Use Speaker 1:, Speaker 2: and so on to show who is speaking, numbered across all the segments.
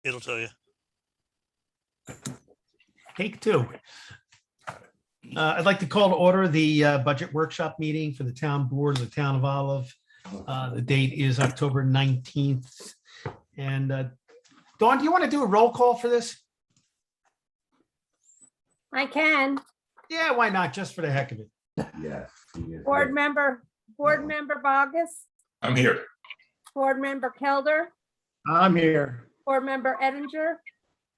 Speaker 1: It'll tell you.
Speaker 2: Take two. I'd like to call to order the budget workshop meeting for the town board of the town of Olive. The date is October 19th. And Dawn, do you want to do a roll call for this?
Speaker 3: I can.
Speaker 2: Yeah, why not? Just for the heck of it.
Speaker 4: Yes.
Speaker 3: Board member Bogus,
Speaker 5: I'm here.
Speaker 3: board member Kelder,
Speaker 4: I'm here.
Speaker 3: board member Edinger,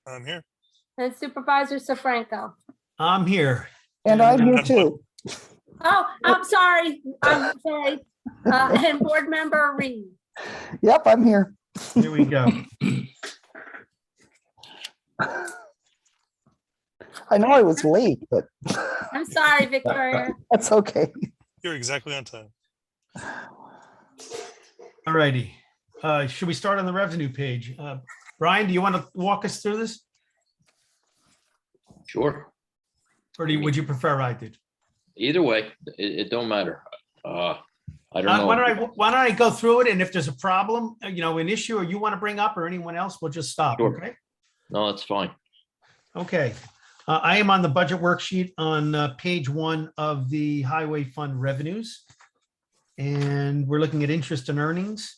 Speaker 1: I'm here.
Speaker 3: and supervisor Sefranco.
Speaker 2: I'm here.
Speaker 6: And I'm here too.
Speaker 3: Oh, I'm sorry. I'm sorry. And board member Reed.
Speaker 6: Yep, I'm here.
Speaker 2: Here we go.
Speaker 6: I know I was late, but
Speaker 3: I'm sorry, Victoria.
Speaker 6: that's okay.
Speaker 1: You're exactly on time.
Speaker 2: All righty. Should we start on the revenue page? Brian, do you want to walk us through this?
Speaker 7: Sure.
Speaker 2: Or would you prefer I did?
Speaker 7: Either way, it don't matter. I don't
Speaker 2: Why
Speaker 7: know.
Speaker 2: don't I go through it, and if there's a problem, an issue or you want to bring up or anyone else, we'll just stop,
Speaker 7: Sure.
Speaker 2: okay?
Speaker 7: No, that's fine.
Speaker 2: Okay. I am on the budget worksheet on page 1 of the highway fund revenues. And we're looking at interest and earnings.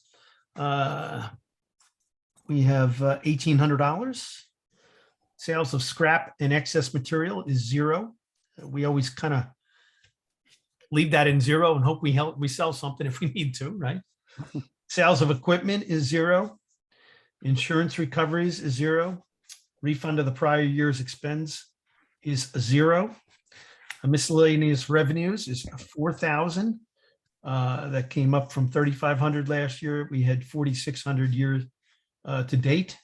Speaker 2: We have $1,800. Sales of scrap and excess material is 0. We always kind of leave that in 0 and hope we sell something if we need to, right? Sales of equipment is 0. Insurance recoveries is 0. Refund of the prior year's expense is 0. Miscellaneous revenues is 4,000. That came up from 3,500 last year. We had 4,600 years to date.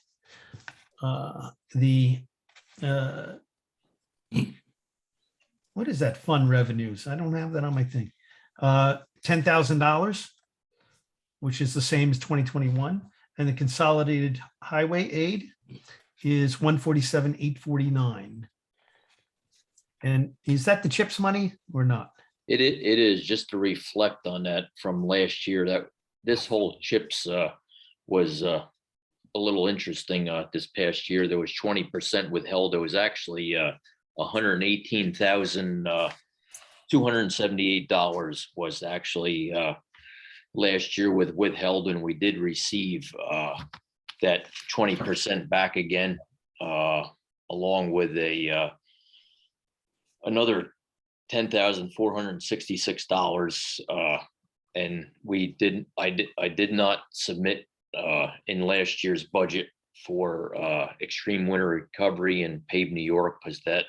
Speaker 2: What is that fund revenues? I don't have that on my thing. $10,000, which is the same as 2021. And the consolidated highway aid is 147,849. And is that the CHIPS money or not?
Speaker 7: It is just to reflect on that from last year, that this whole CHIPS was a little interesting. This past year, there was 20% withheld. There was actually $118,278 was actually last year with withheld, and we did receive that 20% back again, along with another $10,466. And I did not submit in last year's budget for extreme winter recovery and pave New York, because that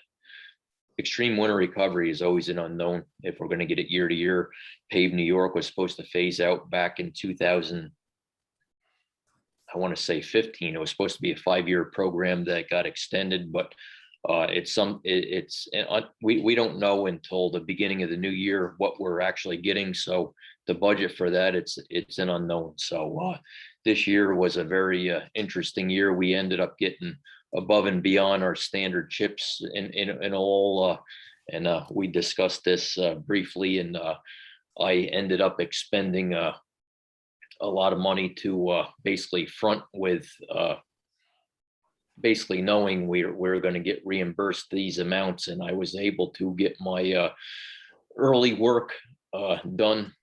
Speaker 7: extreme winter recovery is always an unknown if we're going to get it year to year. Pave New York was supposed to phase out back in 2000. I want to say 15. It was supposed to be a 5-year program that got extended, but we don't know until the beginning of the new year what we're actually getting. So the budget for that, it's an unknown. So this year was a very interesting year. We ended up getting above and beyond our standard CHIPS in all, and we discussed this briefly, and I ended up expending a lot of money to basically front with basically knowing we're going to get reimbursed these amounts. And I was able to get my early work done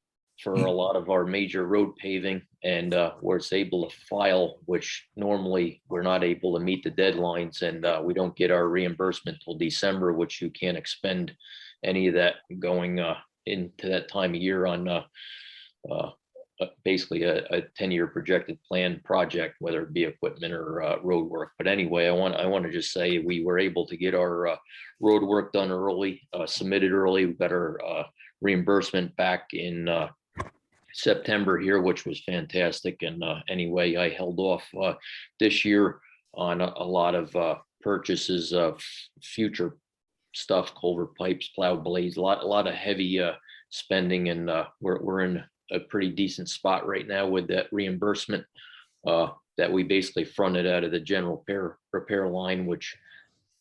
Speaker 7: for a lot of our major road paving, and was able to file, which normally we're not able to meet the deadlines, and we don't get our reimbursement till December, which you can't expend any of that going into that time of year on basically a 10-year projected plan project, whether it be equipment or road work. But anyway, I want to just say we were able to get our road work done early, submitted early. We got our reimbursement back in September here, which was fantastic. And anyway, I held off this year on a lot of purchases of future stuff, culvert pipes, plow blades, a lot of heavy spending, and we're in a pretty decent spot right now with that reimbursement that we basically fronted out of the general repair line, which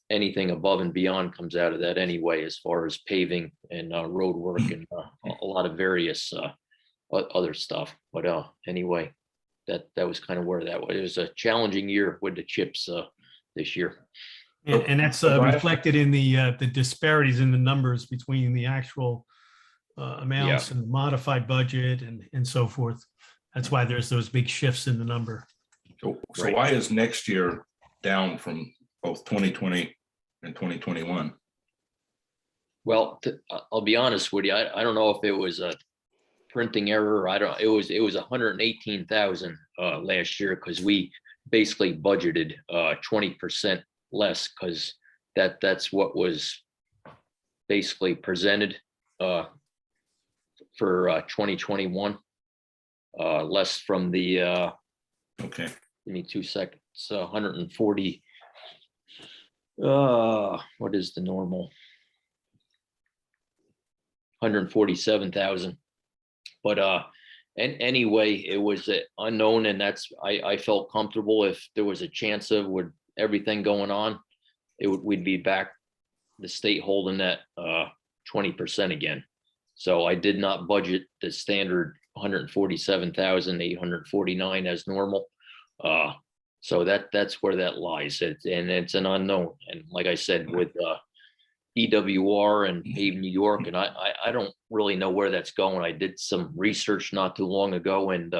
Speaker 7: anything above and beyond comes out of that anyway, as far as paving and road work and a lot of various other stuff. But anyway, that was kind of where that was. It was a challenging year with the chips this year.
Speaker 2: And that's reflected in the disparities in the numbers between the actual amounts and the modified budget and so forth. That's why there's those big shifts in the number.
Speaker 5: So
Speaker 7: Right.
Speaker 5: why is next year down from both 2020 and 2021?
Speaker 7: Well, I'll be honest with you. I don't know if it was a printing error. It was 118,000 last year because we basically budgeted 20% less because that's what was basically presented for 2021. Less from the
Speaker 5: Okay,
Speaker 7: give me 2 seconds. 140. What is the normal? 147,000. But and anyway, it was unknown, and that's I felt comfortable if there was a chance of with everything going on, we'd be back the state holding that 20% again. So I did not budget the standard 147,849 as normal. So that's where that lies. And it's an unknown. And like I said, with EWR and Pave New York, and I don't really know where that's going. I did some research not too long ago, and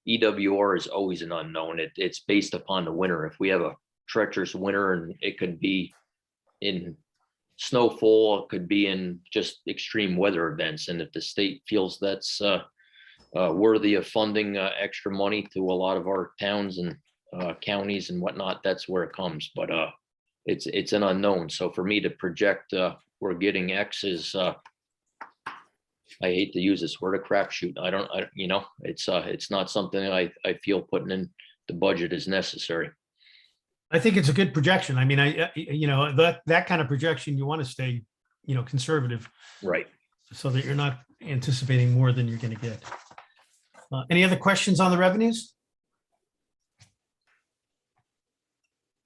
Speaker 7: EWR is always an unknown. It's based upon the winter. If we have a treacherous winter, and it could be in snowfall, it could be in just extreme weather events. And if the state feels that's worthy of funding extra money to a lot of our towns and counties and whatnot, that's where it comes. But it's an unknown. So for me to project we're getting X is I hate to use this word, a crapshoot. It's not something I feel putting in the budget is necessary.
Speaker 2: I think it's a good projection. I mean, that kind of projection, you want to stay, conservative
Speaker 7: Right.
Speaker 2: so that you're not anticipating more than you're going to get. Any other questions on the revenues?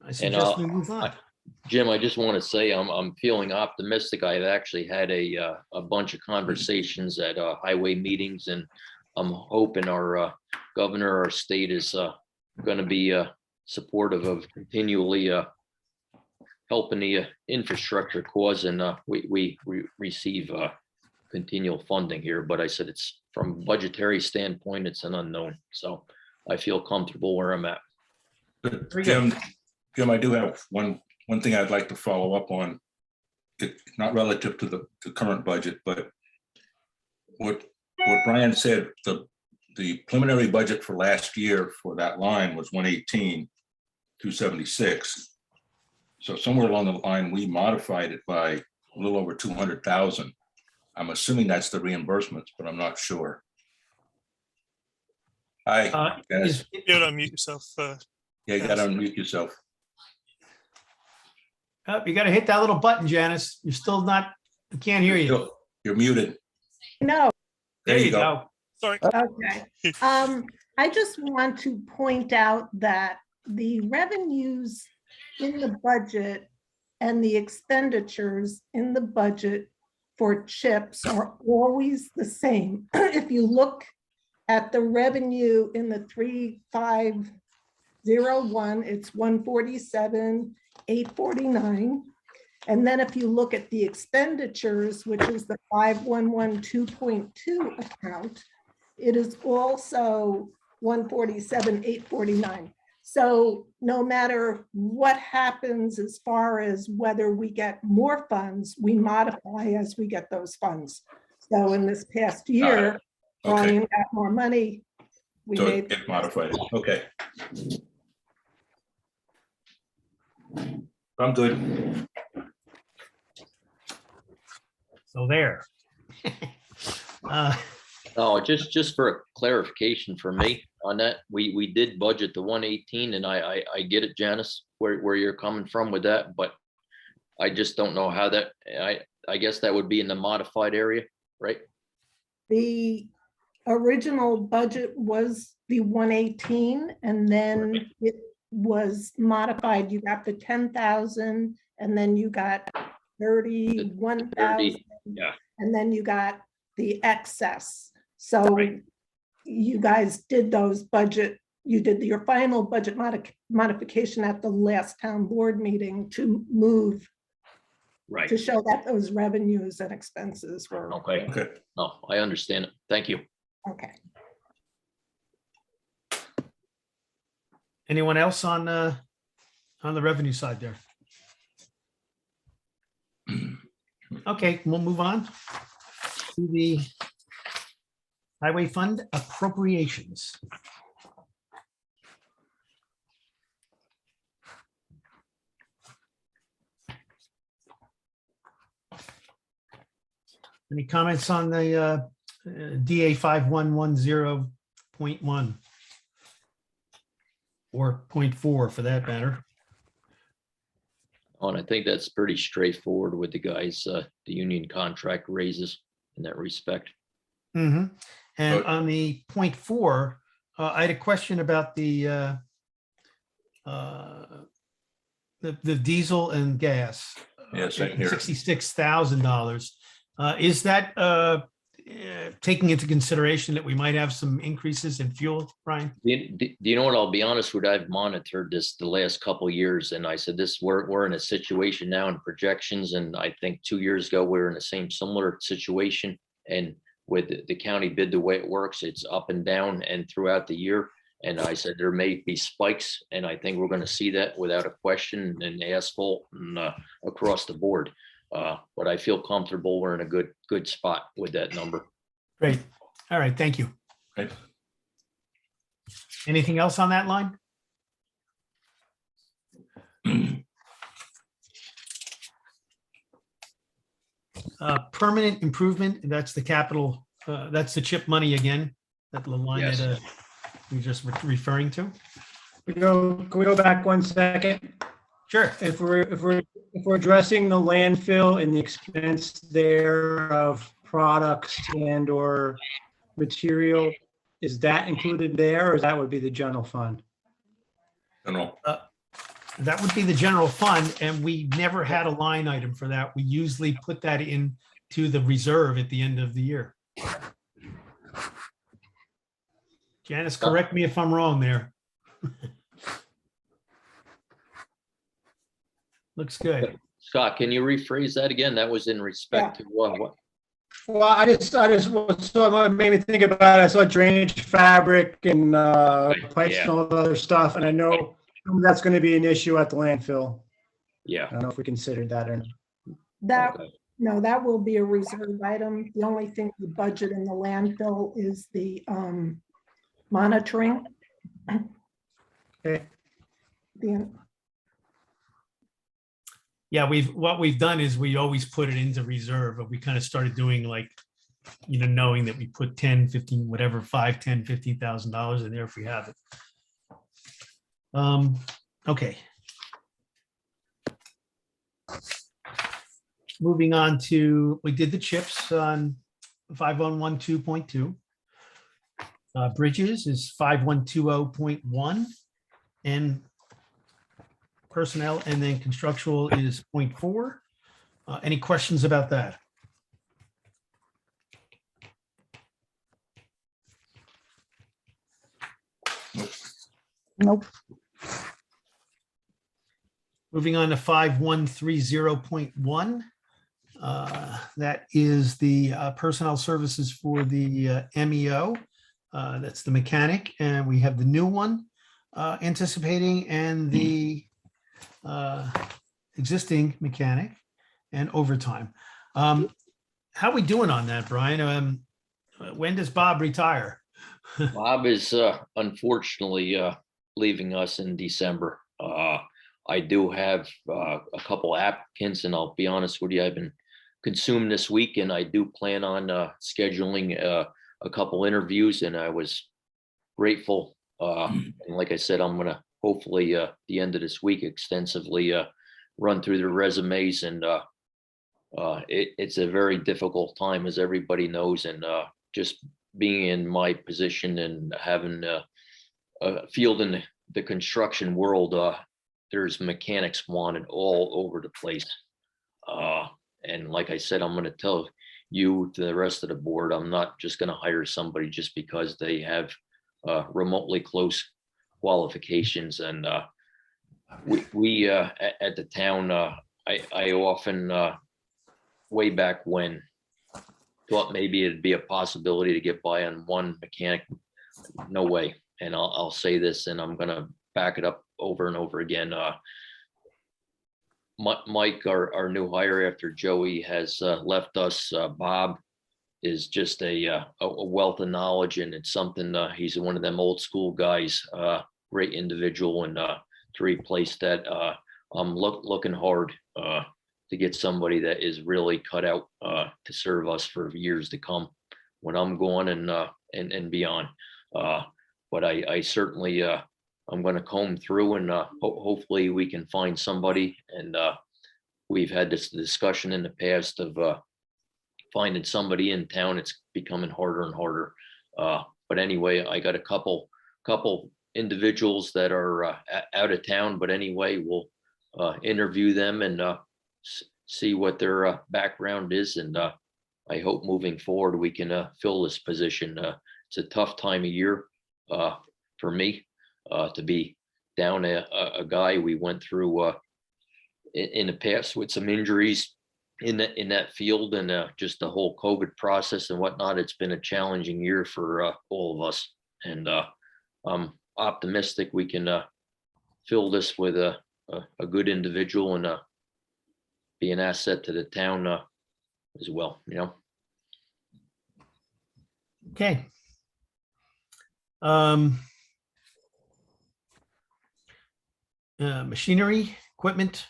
Speaker 2: I suggest we move on.
Speaker 7: Jim, I just want to say I'm feeling optimistic. I've actually had a bunch of conversations at highway meetings, and I'm hoping our governor, our state is going to be supportive of continually helping the infrastructure cause, and we receive continual funding here. But I said it's from a budgetary standpoint, it's an unknown. So I feel comfortable where I'm at.
Speaker 5: But Jim, I do have one thing I'd like to follow up on. Not relative to the current budget, but what Brian said, the preliminary budget for last year for that line was 118,276. So somewhere along the line, we modified it by a little over 200,000. I'm assuming that's the reimbursements, but I'm not sure. Hi, Dennis.
Speaker 1: You gotta unmute yourself.
Speaker 5: Yeah, you gotta unmute yourself.
Speaker 2: You got to hit that little button, Janice. You're still not, I can't hear you.
Speaker 5: You're muted.
Speaker 3: No,
Speaker 5: There you go.
Speaker 1: Sorry.
Speaker 3: okay. I just want to point out that the revenues in the budget and the expenditures in the budget for CHIPS are always the same. If you look at the revenue in the 3501, it's 147,849. And then if you look at the expenditures, which is the 5112.2 account, it is also 147,849. So no matter what happens as far as whether we get more funds, we modify as we get those funds. So in this past year, Brian got more money. We
Speaker 5: So
Speaker 3: made
Speaker 5: it modified it. Okay. I'm good.
Speaker 2: So there.
Speaker 7: Oh, just for a clarification for me on that, we did budget the 118, and I get it, Janice, where you're coming from with that, but I just don't know how that, I guess that would be in the modified area, right?
Speaker 3: the original budget was the 118, and then it was modified. You got the 10,000, and then you got 31,000.
Speaker 7: yeah.
Speaker 3: And then you got the excess. So
Speaker 7: Right.
Speaker 3: you guys did those budget you did your final budget modification at the last town board meeting to move,
Speaker 7: Right.
Speaker 3: to show that those revenues and expenses were,
Speaker 7: Okay.
Speaker 5: Okay.
Speaker 7: No, I understand it. Thank you.
Speaker 3: okay.
Speaker 2: Anyone else on the revenue side there? Okay, we'll move on to the highway fund appropriations. Any comments on the DA 5110.1 or 0.4 for that matter?
Speaker 7: And I think that's pretty straightforward with the guys, the union contract raises in that respect.
Speaker 2: Mhm. And
Speaker 5: But-
Speaker 2: on the 0.4, I had a question about the diesel and gas.
Speaker 5: Yeah, same here.
Speaker 2: $66,000. Is that taking into consideration that we might have some increases in fuel, Brian?
Speaker 7: Do you know what? I'll be honest with you, I've monitored this the last couple of years, and I said this, we're in a situation now in projections, and I think 2 years ago, we were in the same similar situation. And with the county bid, the way it works, it's up and down and throughout the year. And I said there may be spikes, and I think we're going to see that without a question in asphalt and across the board. But I feel comfortable we're in a good spot with that number.
Speaker 2: Great. All right, thank you.
Speaker 5: Okay.
Speaker 2: Anything else on that line? Permanent improvement, that's the capital, that's the CHIP money again, that the line
Speaker 7: Yes.
Speaker 2: that you're just referring to?
Speaker 4: Can we go back 1 second?
Speaker 2: Sure.
Speaker 4: If we're addressing the landfill and the expense there of products and or material, is that included there, or that would be the general fund?
Speaker 5: I don't know.
Speaker 2: That would be the general fund, and we never had a line item for that. We usually put that into the reserve at the end of the year. Janice, correct me if I'm wrong there. Looks good.
Speaker 7: Scott, can you rephrase that again? That was in respect to what?
Speaker 4: Well, I just, so it made me think about it. I saw drainage fabric and pipes and all the other stuff, and I know that's going to be an issue at the landfill.
Speaker 7: Yeah.
Speaker 4: I don't know if we considered that or not.
Speaker 3: That,
Speaker 7: Okay.
Speaker 3: no, that will be a reserve item. The only thing we budget in the landfill is the monitoring.
Speaker 4: Okay.
Speaker 2: Yeah, what we've done is we always put it into reserve, but we kind of started doing like, knowing that we put 10, 15, whatever, 5, 10, $15,000 in there if we have it. Okay. Moving on to, we did the chips on 5112.2. Bridges is 5120.1, and personnel and then constructual is 0.4. Any questions about that?
Speaker 6: Nope.
Speaker 2: Moving on to 5130.1. That is the personnel services for the MEO. That's the mechanic, and we have the new one anticipating, and the existing mechanic and overtime. How are we doing on that, Brian? When does Bob retire?
Speaker 7: Bob is unfortunately leaving us in December. I do have a couple applicants, and I'll be honest with you, I've been consumed this week, and I do plan on scheduling a couple interviews, and I was grateful. And like I said, I'm gonna hopefully the end of this week extensively run through the resumes, and it's a very difficult time, as everybody knows, and just being in my position and having a field in the construction world, there's mechanics wanted all over the place. And like I said, I'm going to tell you, to the rest of the board, I'm not just going to hire somebody just because they have remotely close qualifications. And we at the town, I often, way back when, thought maybe it'd be a possibility to get by on one mechanic. No way. And I'll say this, and I'm gonna back it up over and over again. Mike, our new hire after Joey has left us, Bob, is just a wealth of knowledge, and it's something, he's one of them old school guys, great individual, and to replace that, I'm looking hard to get somebody that is really cut out to serve us for years to come when I'm gone and beyond. But I certainly, I'm going to comb through, and hopefully we can find somebody. And we've had this discussion in the past of finding somebody in town. It's becoming harder and harder. But anyway, I got a couple individuals that are out of town. But anyway, we'll interview them and see what their background is. And I hope moving forward we can fill this position. It's a tough time of year for me to be down a guy. We went through in the past with some injuries in that field, and just the whole COVID process and whatnot. It's been a challenging year for all of us, and I'm optimistic we can fill this with a good individual and be an asset to the town as well, you know.
Speaker 2: Okay. Machinery, equipment.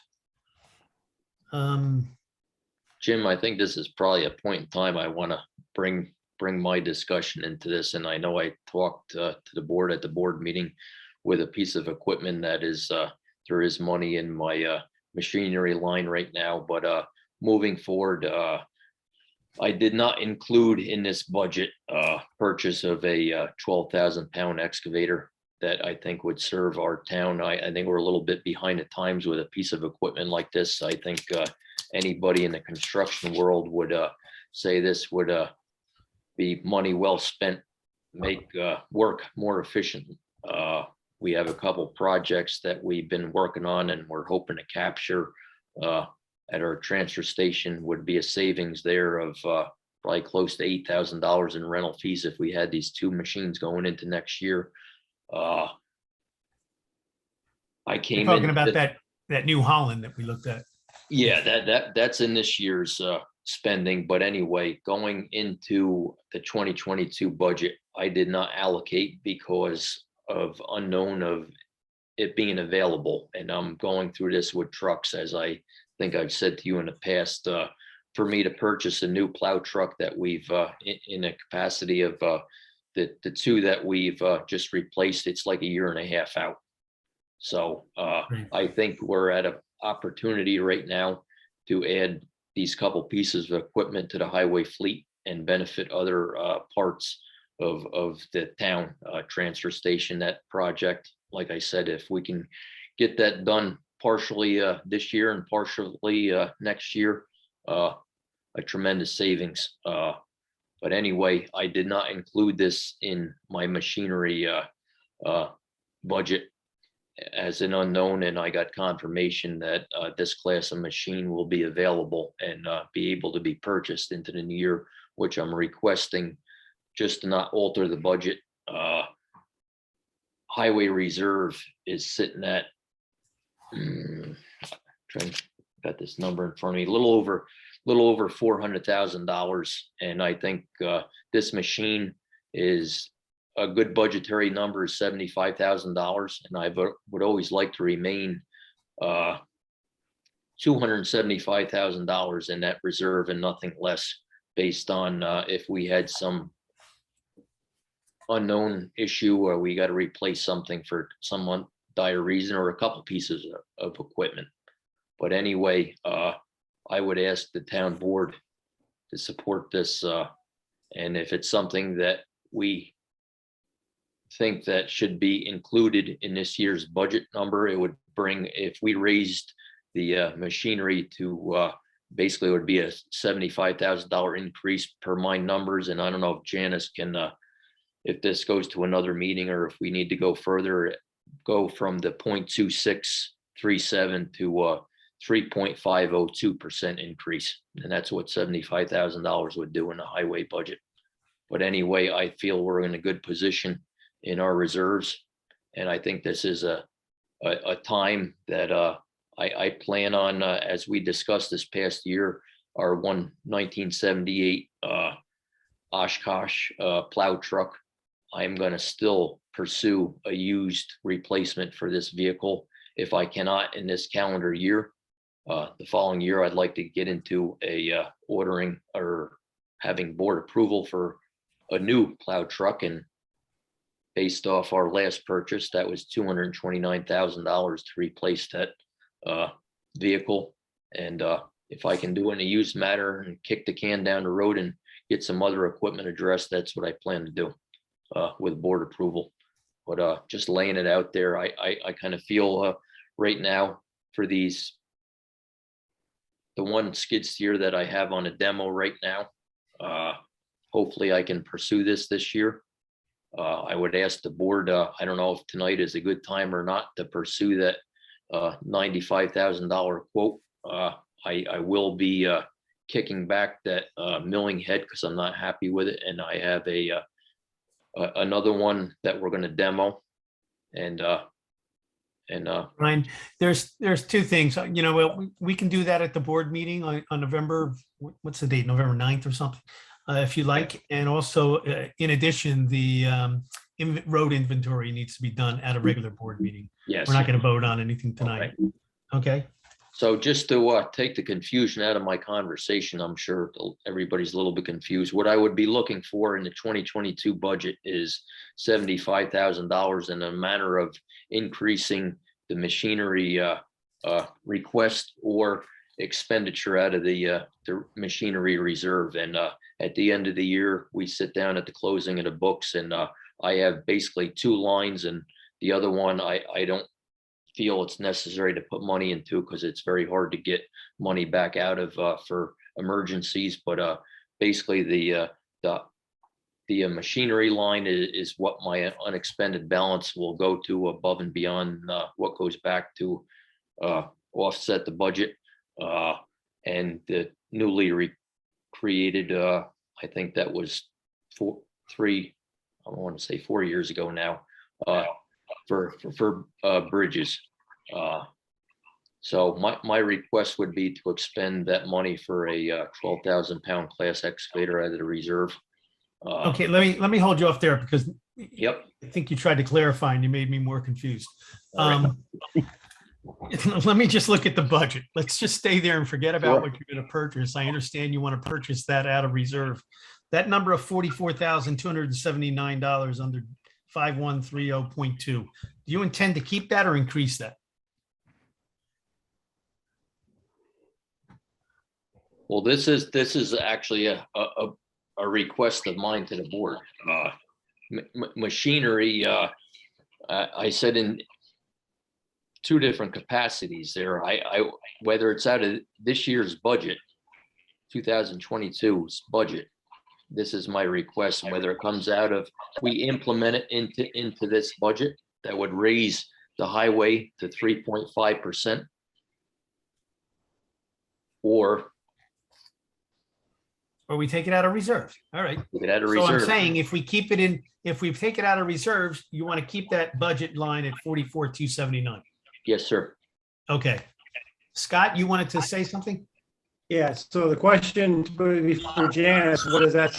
Speaker 7: Jim, I think this is probably a point in time I want to bring my discussion into this. And I know I talked to the board at the board meeting with a piece of equipment that is, there is money in my machinery line right now, but moving forward, I did not include in this budget purchase of a 12,000 pound excavator that I think would serve our town. I think we're a little bit behind the times with a piece of equipment like this. I think anybody in the construction world would say this would be money well spent, make work more efficient. We have a couple projects that we've been working on, and we're hoping to capture at our transfer station. Would be a savings there of probably close to $8,000 in rental fees if we had these two machines going into next year. I came
Speaker 2: Talking
Speaker 7: in
Speaker 2: about that New Holland that we looked at.
Speaker 7: Yeah, that's in this year's spending. But anyway, going into the 2022 budget, I did not allocate because of unknown of it being available. And I'm going through this with trucks, as I think I've said to you in the past, for me to purchase a new plow truck that we've in a capacity of the two that we've just replaced, it's like a year and a half out. So
Speaker 2: Right.
Speaker 7: I think we're at an opportunity right now to add these couple pieces of equipment to the highway fleet and benefit other parts of the town transfer station. That project, like I said, if we can get that done partially this year and partially next year, a tremendous savings. But anyway, I did not include this in my machinery budget as an unknown, and I got confirmation that this class of machine will be available and be able to be purchased into the new year, which I'm requesting just to not alter the budget. Highway reserve is sitting at, got this number in front of me, a little over $400,000. And I think this machine is a good budgetary number is $75,000. And I would always like to remain $275,000 in that reserve and nothing less, based on if we had some unknown issue or we got to replace something for some dire reason, or a couple pieces of equipment. But anyway, I would ask the town board to support this. And if it's something that we think that should be included in this year's budget number, it would bring, if we raised the machinery to basically it would be a $75,000 increase per my numbers. And I don't know if Janice can, if this goes to another meeting or if we need to go further, go from the 0.2637 to 3.502% increase. And that's what $75,000 would do in the highway budget. But anyway, I feel we're in a good position in our reserves. And I think this is a time that I plan on, as we discussed this past year, our 1978 Oshkosh plow truck. I'm going to still pursue a used replacement for this vehicle. If I cannot in this calendar year, the following year, I'd like to get into ordering or having board approval for a new plow truck. And based off our last purchase, that was $229,000 to replace that vehicle. And if I can do it in a used matter and kick the can down the road and get some other equipment addressed, that's what I plan to do with board approval. But just laying it out there, I kind of feel right now for the one skid steer that I have on a demo right now, hopefully I can pursue this year. I would ask the board, I don't know if tonight is a good time or not to pursue that $95,000 quote. I will be kicking back that milling head because I'm not happy with it. And I have another one that we're going to demo. And
Speaker 2: Ryan, there's two things, you know, we can do that at the board meeting on November, what's the date, November 9th or something, if you like. And also, in addition, the road inventory needs to be done at a regular board meeting.
Speaker 7: yes.
Speaker 2: We're not going to vote on anything tonight. Okay.
Speaker 7: So just to take the confusion out of my conversation, I'm sure everybody's a little bit confused. What I would be looking for in the 2022 budget is $75,000 in a manner of increasing the machinery request or expenditure out of the machinery reserve. And at the end of the year, we sit down at the closing of the books, and I have basically two lines, and the other one I don't feel it's necessary to put money into because it's very hard to get money back out of for emergencies. But basically the machinery line is what my unexpended balance will go to above and beyond what goes back to offset the budget. And the newly created, I think that was 4 years ago now, for bridges. So my request would be to expend that money for a 12,000 pound class excavator out of the reserve.
Speaker 2: Okay, let me hold you off there because
Speaker 7: Yep.
Speaker 2: I think you tried to clarify and you made me more confused.
Speaker 7: All right.
Speaker 2: Let me just look at the budget. Let's just stay there and forget about
Speaker 6: Sure.
Speaker 2: what you're going to purchase. I understand you want to purchase that out of reserve. That number of $44,279 under 5130.2. Do you intend to keep that or increase that?
Speaker 7: Well, this is actually a request of mine to the board. Machinery, I said in two different capacities there. I whether it's out of this year's budget, 2022's budget, this is my request, and whether it comes out of, we implement it into this budget, that would raise the highway to 3.5%. Or
Speaker 2: we take it out of reserves? All right.
Speaker 7: we could add a
Speaker 2: So I'm
Speaker 7: reserve.
Speaker 2: saying if we keep it in, if we take it out of reserves, you want to keep that budget line at 44,279.
Speaker 7: Yes, sir.
Speaker 2: Okay. Scott, you wanted to say something?
Speaker 4: Yeah, so the question would be for Janice, what does that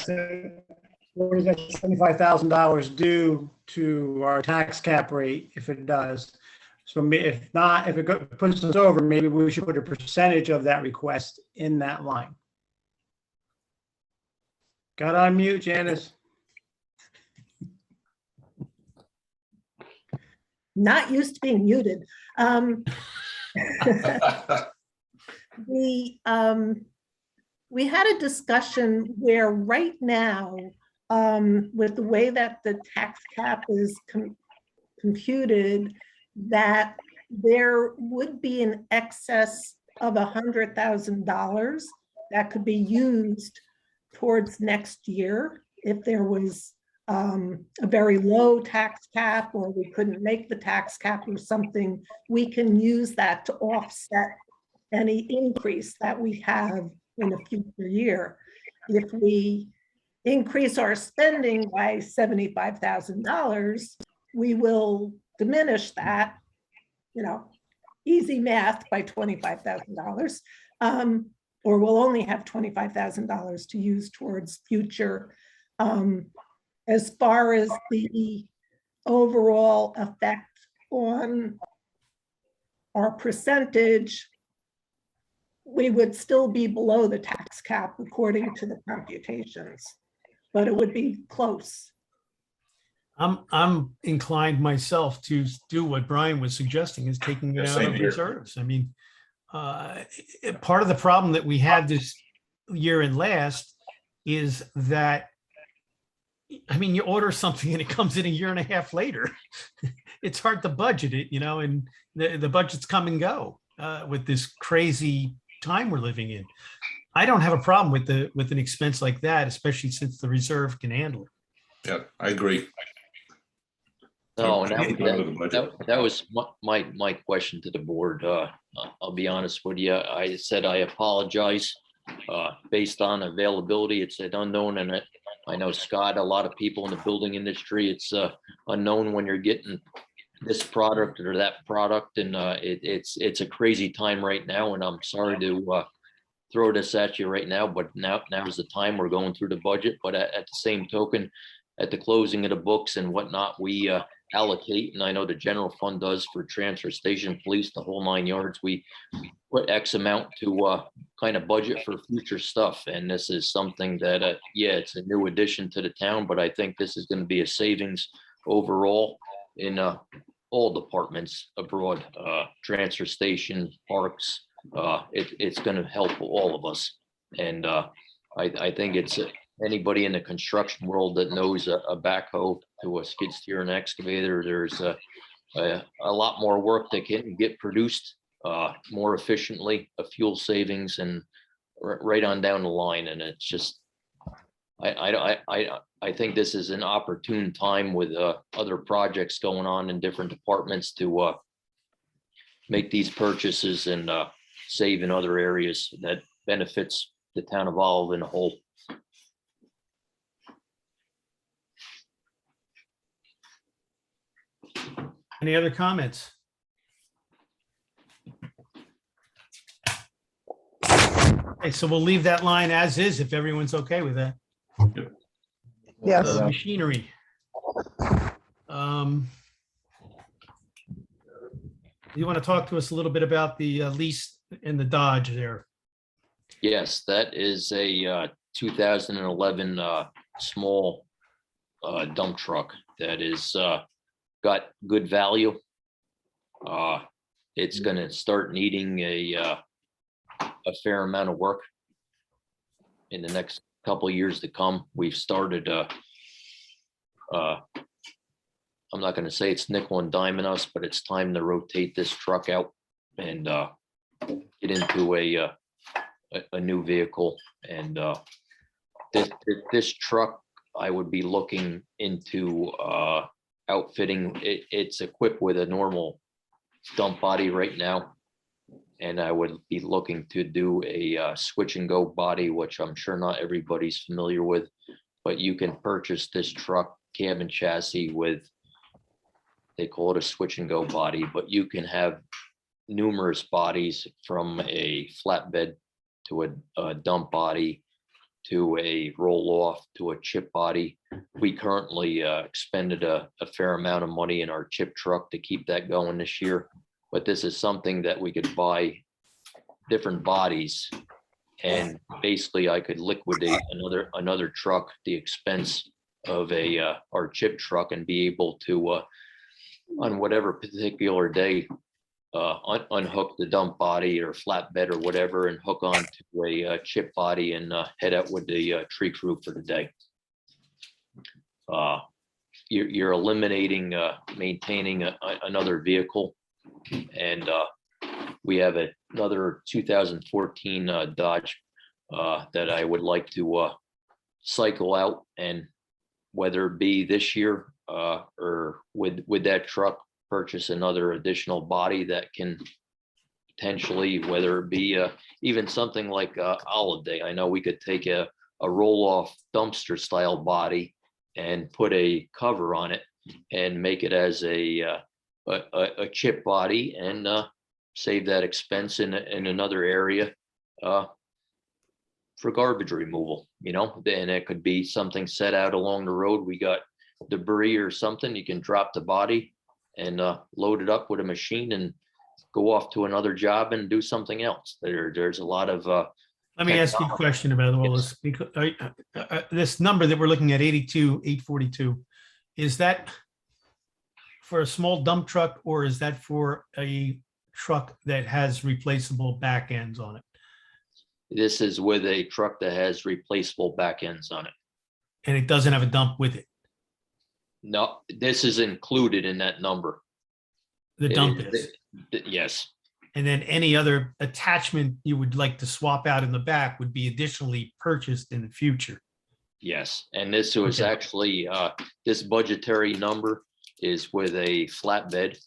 Speaker 4: $75,000 do to our tax cap rate if it does? So if not, if it puts us over, maybe we should put a percentage of that request in that line. Got on mute, Janice.
Speaker 3: Not used to being muted. We had a discussion where right now, with the way that the tax cap is computed, that there would be an excess of $100,000 that could be used towards next year if there was a very low tax cap, or we couldn't make the tax cap or something, we can use that to offset any increase that we have in a future year. If we increase our spending by $75,000, we will diminish that, easy math, by $25,000. Or we'll only have $25,000 to use towards future. As far as the overall effect on our percentage, we would still be below the tax cap according to the computations, but it would be close.
Speaker 2: I'm inclined myself to do what Brian was suggesting, is taking it
Speaker 5: Yeah,
Speaker 2: out
Speaker 5: same
Speaker 2: of
Speaker 5: here.
Speaker 2: reserves. I mean, part of the problem that we had this year and last is that, I mean, you order something and it comes in a year and a half later. It's hard to budget it, and the budgets come and go with this crazy time we're living in. I don't have a problem with an expense like that, especially since the reserve can handle it.
Speaker 5: Yeah, I agree.
Speaker 7: No, and
Speaker 5: I'm fine with the budget.
Speaker 7: that was my question to the board. I'll be honest with you. I said I apologize. Based on availability, it's an unknown, and I know Scott, a lot of people in the building industry, it's unknown when you're getting this product or that product, and it's a crazy time right now, and I'm sorry to throw this at you right now, but now is the time. We're going through the budget, but at the same token, at the closing of the books and whatnot, we allocate, and I know the general fund does for transfer station, police, the whole 9 yards. We put X amount to kind of budget for future stuff. And this is something that, yeah, it's a new addition to the town, but I think this is going to be a savings overall in all departments abroad, transfer station, parks. It's going to help all of us. And I think it's anybody in the construction world that knows a backhoe to a skid steer and excavator, there's a lot more work that can get produced more efficiently, a fuel savings, and right on down the line. And it's just, I think this is an opportune time with other projects going on in different departments to make these purchases and save in other areas that benefits the town of Olive in a whole.
Speaker 2: Any other comments? Okay, so we'll leave that line as is if everyone's okay with that.
Speaker 6: Yes.
Speaker 2: Machinery. You want to talk to us a little bit about the lease in the Dodge there?
Speaker 7: Yes, that is a 2011 small dump truck that is got good value. It's going to start needing a fair amount of work in the next couple of years to come. We've started, I'm not going to say it's nickel and diming us, but it's time to rotate this truck out and get into a new vehicle. And this truck, I would be looking into outfitting. It's equipped with a normal dump body right now. And I would be looking to do a switch and go body, which I'm sure not everybody's familiar with, but you can purchase this truck cab and chassis with, they call it a switch and go body, but you can have numerous bodies from a flatbed to a dump body to a roll off to a chip body. We currently expended a fair amount of money in our chip truck to keep that going this year. But this is something that we could buy different bodies, and basically I could liquidate another truck, the expense of our chip truck, and be able to on whatever particular day unhook the dump body or flatbed or whatever and hook on to a chip body and head out with the tree crew for the day. You're eliminating maintaining another vehicle. And we have another 2014 Dodge that I would like to cycle out and whether it be this year, or with that truck, purchase another additional body that can potentially, whether it be, even something like, Olive Day. I know we could take a roll-off dumpster style body and put a cover on it and make it as a chip body and, save that expense in another area, for garbage removal, then it could be something set out along the road. We got debris or something, you can drop the body and, load it up with a machine and go off to another job and do something else. There's a lot of,
Speaker 2: Let me ask you a question about all this, because this number that we're looking at, 82,842, is that for a small dump truck, or is that for a truck that has replaceable back ends on it?
Speaker 7: this is with a truck that has replaceable back ends on it.
Speaker 2: And it doesn't have a dump with it?
Speaker 7: No, this is included in that number.
Speaker 2: The dump is?
Speaker 7: Yes,
Speaker 2: And then any other attachment you would like to swap out in the back would be additionally purchased in the future?
Speaker 7: yes. And this was
Speaker 2: Okay.
Speaker 7: actually, this budgetary number is with a flatbed,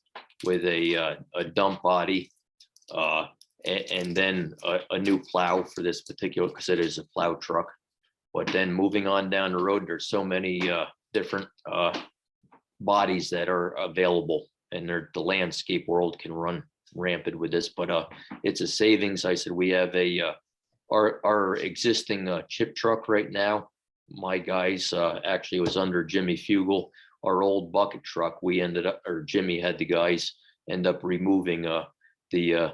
Speaker 7: with a dump body, and then a new plow for this particular, because it is a plow truck. But then moving on down the road, there's so many different bodies that are available, and the landscape world can run rampant with this, but it's a savings. I said, we have our existing chip truck right now. My guys, actually was under Jimmy Fugel, our old bucket truck. We ended up, or Jimmy had the guys end up removing the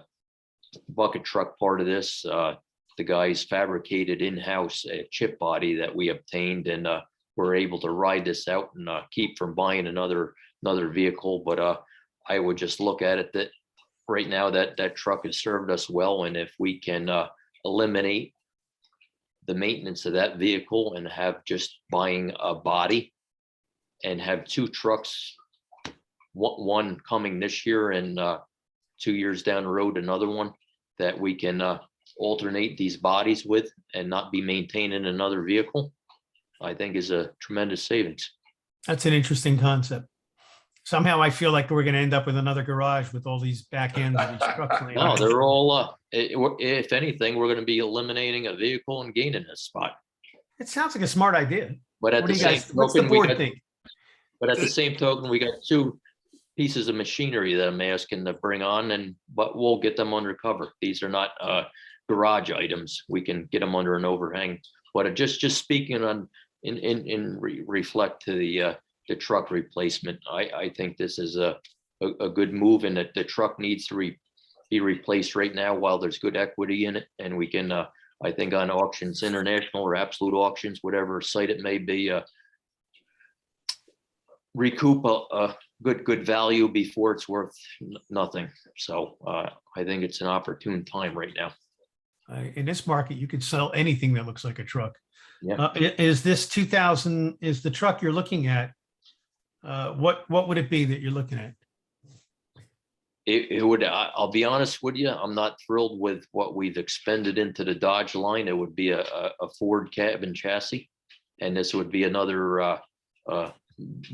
Speaker 7: bucket truck part of this. The guys fabricated in-house a chip body that we obtained, and we're able to ride this out and keep from buying another vehicle. But I would just look at it that right now that truck has served us well, and if we can eliminate the maintenance of that vehicle and have just buying a body and have two trucks, one coming this year and 2 years down the road, another one that we can alternate these bodies with and not be maintaining another vehicle, I think is a tremendous savings.
Speaker 2: That's an interesting concept. Somehow I feel like we're going to end up with another garage with all these back ends of these trucks. laying
Speaker 7: No,
Speaker 2: around.
Speaker 7: they're all, if anything, we're going to be eliminating a vehicle and gaining a spot.
Speaker 2: It sounds like a smart idea.
Speaker 7: But at
Speaker 2: What
Speaker 7: the
Speaker 2: do you
Speaker 7: same
Speaker 2: guys, what's the
Speaker 7: token, we
Speaker 2: board
Speaker 7: got,
Speaker 2: think?
Speaker 7: but at the same token, we got two pieces of machinery that I'm asking to bring on, but we'll get them under cover. These are not garage items. We can get them under an overhang. But just speaking on reflect to the truck replacement, I think this is a good move, and that the truck needs to be replaced right now while there's good equity in it, and we can I think on auctions, international or absolute auctions, whatever site it may be, recoup a good value before it's worth nothing. So I think it's an opportune time right now.
Speaker 2: In this market, you could sell anything that looks like a truck.
Speaker 7: Yeah.
Speaker 2: Is this 2000, is the truck you're looking at? What would it be that you're looking at?
Speaker 7: It would, I'll be honest with you, I'm not thrilled with what we've expended into the Dodge line. It would be a Ford cab and chassis. And this would be another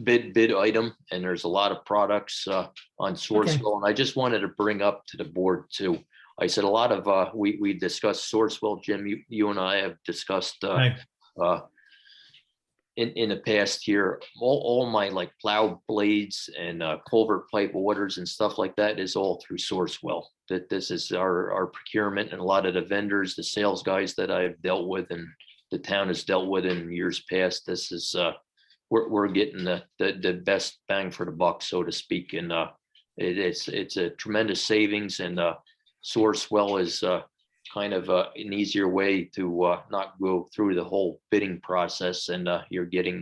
Speaker 7: bid item. And there's a lot of products on Sourcewell. And I just wanted to bring up to the board too. I said a lot of, we discussed Sourcewell, Jim, you and I have discussed
Speaker 2: Right.
Speaker 7: in the past here, all my like plow blades and culvert pipe orders and stuff like that is all through Sourcewell. That this is our procurement, and a lot of the vendors, the sales guys that I've dealt with and the town has dealt with in years past, this is we're getting the best bang for the buck, so to speak. And it's a tremendous savings, and Sourcewell is kind of an easier way to not go through the whole bidding process, and you're getting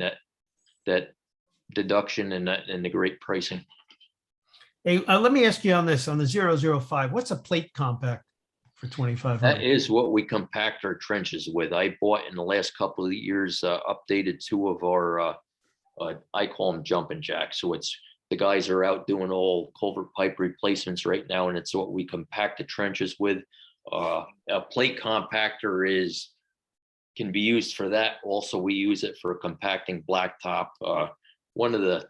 Speaker 7: that deduction and the great pricing.
Speaker 2: Hey, let me ask you on this, on the 005, what's a plate compact for 2,500?
Speaker 7: That is what we compact our trenches with. I bought in the last couple of years, updated two of our, I call them jumping jacks. So it's, the guys are out doing all culvert pipe replacements right now, and it's what we compact the trenches with. A plate compactor is can be used for that. Also, we use it for compacting blacktop. One of the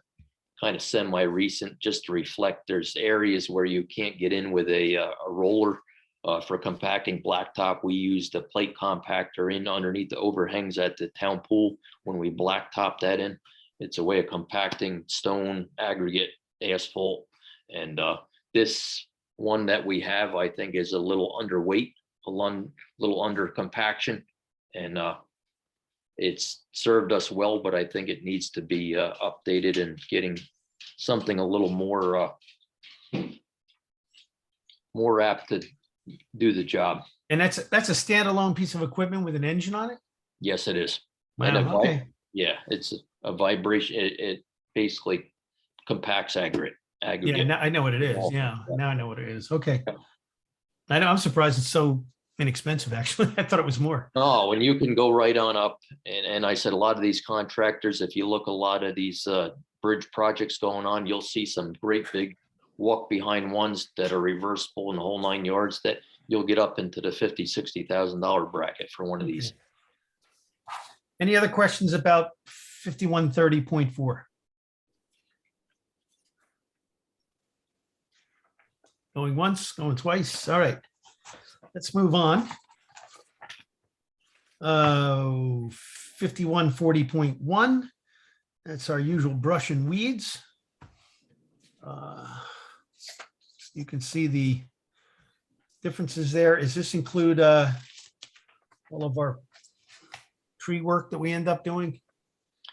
Speaker 7: kind of semi-recent, just to reflect, there's areas where you can't get in with a roller for compacting blacktop. We use the plate compactor in underneath the overhangs at the town pool when we blacktop that in. It's a way of compacting stone, aggregate, asphalt. And this one that we have, I think, is a little underweight, little under compaction. And it's served us well, but I think it needs to be updated and getting something a little more apt to do the job.
Speaker 2: And that's a standalone piece of equipment with an engine on it?
Speaker 7: Yes, it is. And a
Speaker 2: Wow, okay.
Speaker 7: Yeah, it's a vibration. It basically compacts aggregate.
Speaker 2: Yeah, now I know what it is. Yeah, now I know what it is. Okay. I know, I'm surprised it's so inexpensive, actually. I thought it was more.
Speaker 7: Oh, and you can go right on up. And I said, a lot of these contractors, if you look a lot of these bridge projects going on, you'll see some great big walk behind ones that are reversible in the whole 9 yards that you'll get up into the $50,000-$60,000 bracket for one of these.
Speaker 2: Okay. Any other questions about 5130.4? Going once, going twice. All right. Let's move on. 5140.1. That's our usual brush and weeds. You can see the differences there. Does this include all of our tree work that we end up doing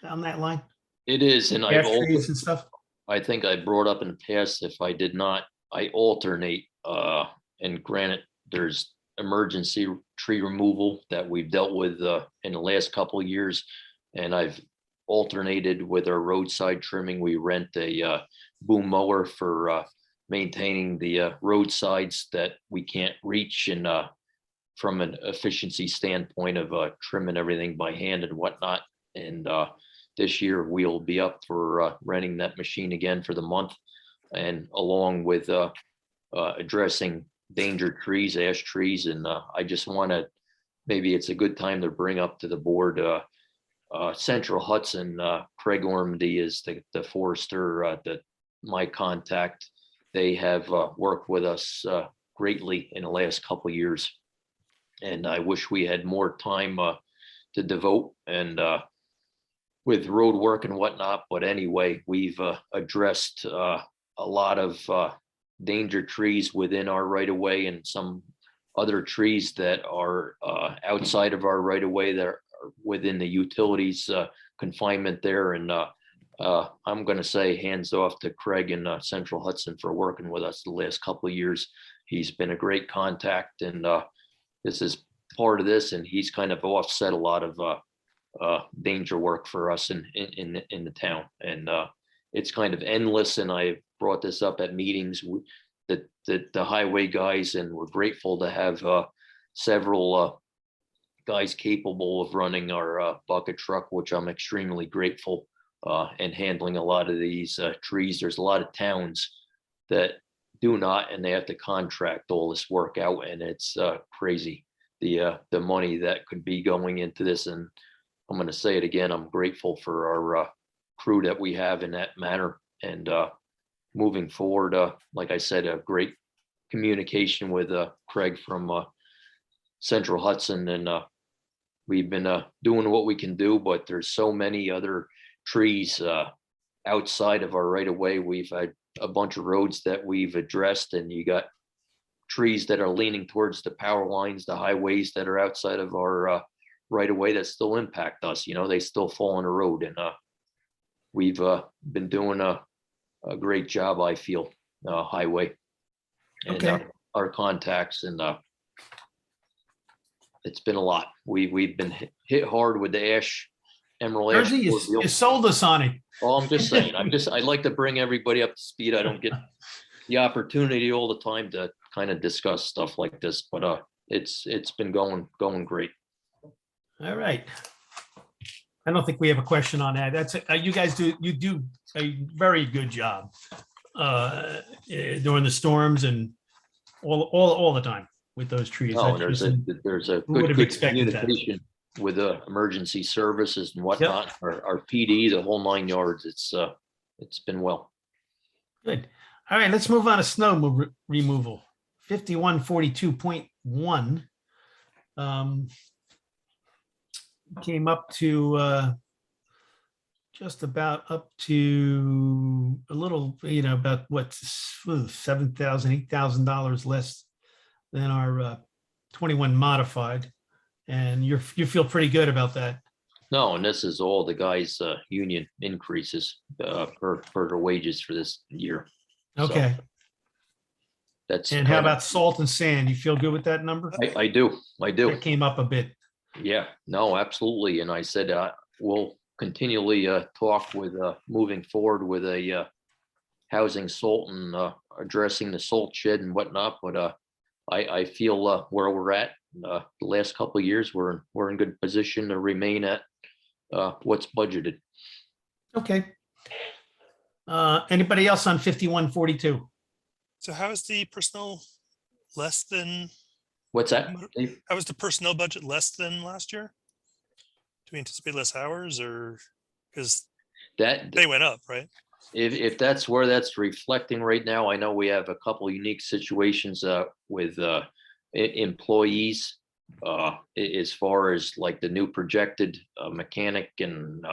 Speaker 2: down that line?
Speaker 7: It is, and
Speaker 2: Ash trees and stuff?
Speaker 7: I think I brought up in the past, if I did not, I alternate, and granted, there's emergency tree removal that we've dealt with in the last couple of years. And I've alternated with our roadside trimming. We rent a boom mower for maintaining the roadsides that we can't reach, and from an efficiency standpoint of trimming everything by hand and whatnot. And this year we'll be up for renting that machine again for the month, and along with addressing danger trees, ash trees. And I just want to, maybe it's a good time to bring up to the board, Central Hudson, Craig Ormady is the forester, my contact. They have worked with us greatly in the last couple of years. And I wish we had more time to devote, and with road work and whatnot. But anyway, we've addressed a lot of danger trees within our right of way, and some other trees that are outside of our right of way that are within the utilities confinement there. And I'm going to say hands off to Craig and Central Hudson for working with us the last couple of years. He's been a great contact, and this is part of this, and he's kind of offset a lot of danger work for us in the town. And it's kind of endless. And I brought this up at meetings that the highway guys, and we're grateful to have several guys capable of running our bucket truck, which I'm extremely grateful, and handling a lot of these trees. There's a lot of towns that do not, and they have to contract all this work out, and it's crazy the money that could be going into this. And I'm going to say it again, I'm grateful for our crew that we have in that manner. And moving forward, like I said, a great communication with Craig from Central Hudson, and we've been doing what we can do, but there's so many other trees outside of our right of way. We've had a bunch of roads that we've addressed, and you got trees that are leaning towards the power lines, the highways that are outside of our right of way that still impact us. You know, they still fall on the road, and we've been doing a great job, I feel, highway and
Speaker 2: Okay.
Speaker 7: our contacts, and it's been a lot. We've been hit hard with the Emerald ash.
Speaker 2: Jersey, you sold us on it.
Speaker 7: Oh, I'm just saying, I like to bring everybody up to speed. I don't get the opportunity all the time to kind of discuss stuff like this, but it's been going great.
Speaker 2: All right. I don't think we have a question on that. That's you guys do a very good job during the storms and all the time with those trees.
Speaker 7: No,
Speaker 2: That's
Speaker 7: there's
Speaker 2: just-
Speaker 7: a
Speaker 2: Who would
Speaker 7: good
Speaker 2: have expected that?
Speaker 7: communication with the emergency services and whatnot, our PD, the whole 9 yards. It's been well.
Speaker 2: Good. All right, let's move on to snow removal. 5142.1 came up to just about up to a little, about what, $7,000, $8,000 less than our 21 modified. And you feel pretty good about that.
Speaker 7: No, and this is all the guys' union increases for their wages for this year. So
Speaker 2: Okay.
Speaker 7: that's.
Speaker 2: And how
Speaker 7: kinda-
Speaker 2: about salt and sand? You feel good with that number?
Speaker 7: I do.
Speaker 2: It came up a bit.
Speaker 7: Yeah, no, absolutely. And I said, we'll continually talk with moving forward with a housing salt and addressing the salt shed and whatnot. But I feel where we're at the last couple of years, we're in good position to remain at what's budgeted.
Speaker 2: Okay. Anybody else on 5142?
Speaker 1: So how is the personnel less than,
Speaker 7: What's that? Dave?
Speaker 1: how is the personnel budget less than last year? Do we anticipate less hours or, because
Speaker 7: That
Speaker 1: they went up, right?
Speaker 7: if that's where that's reflecting right now, I know we have a couple unique situations with employees as far as like the new projected mechanic and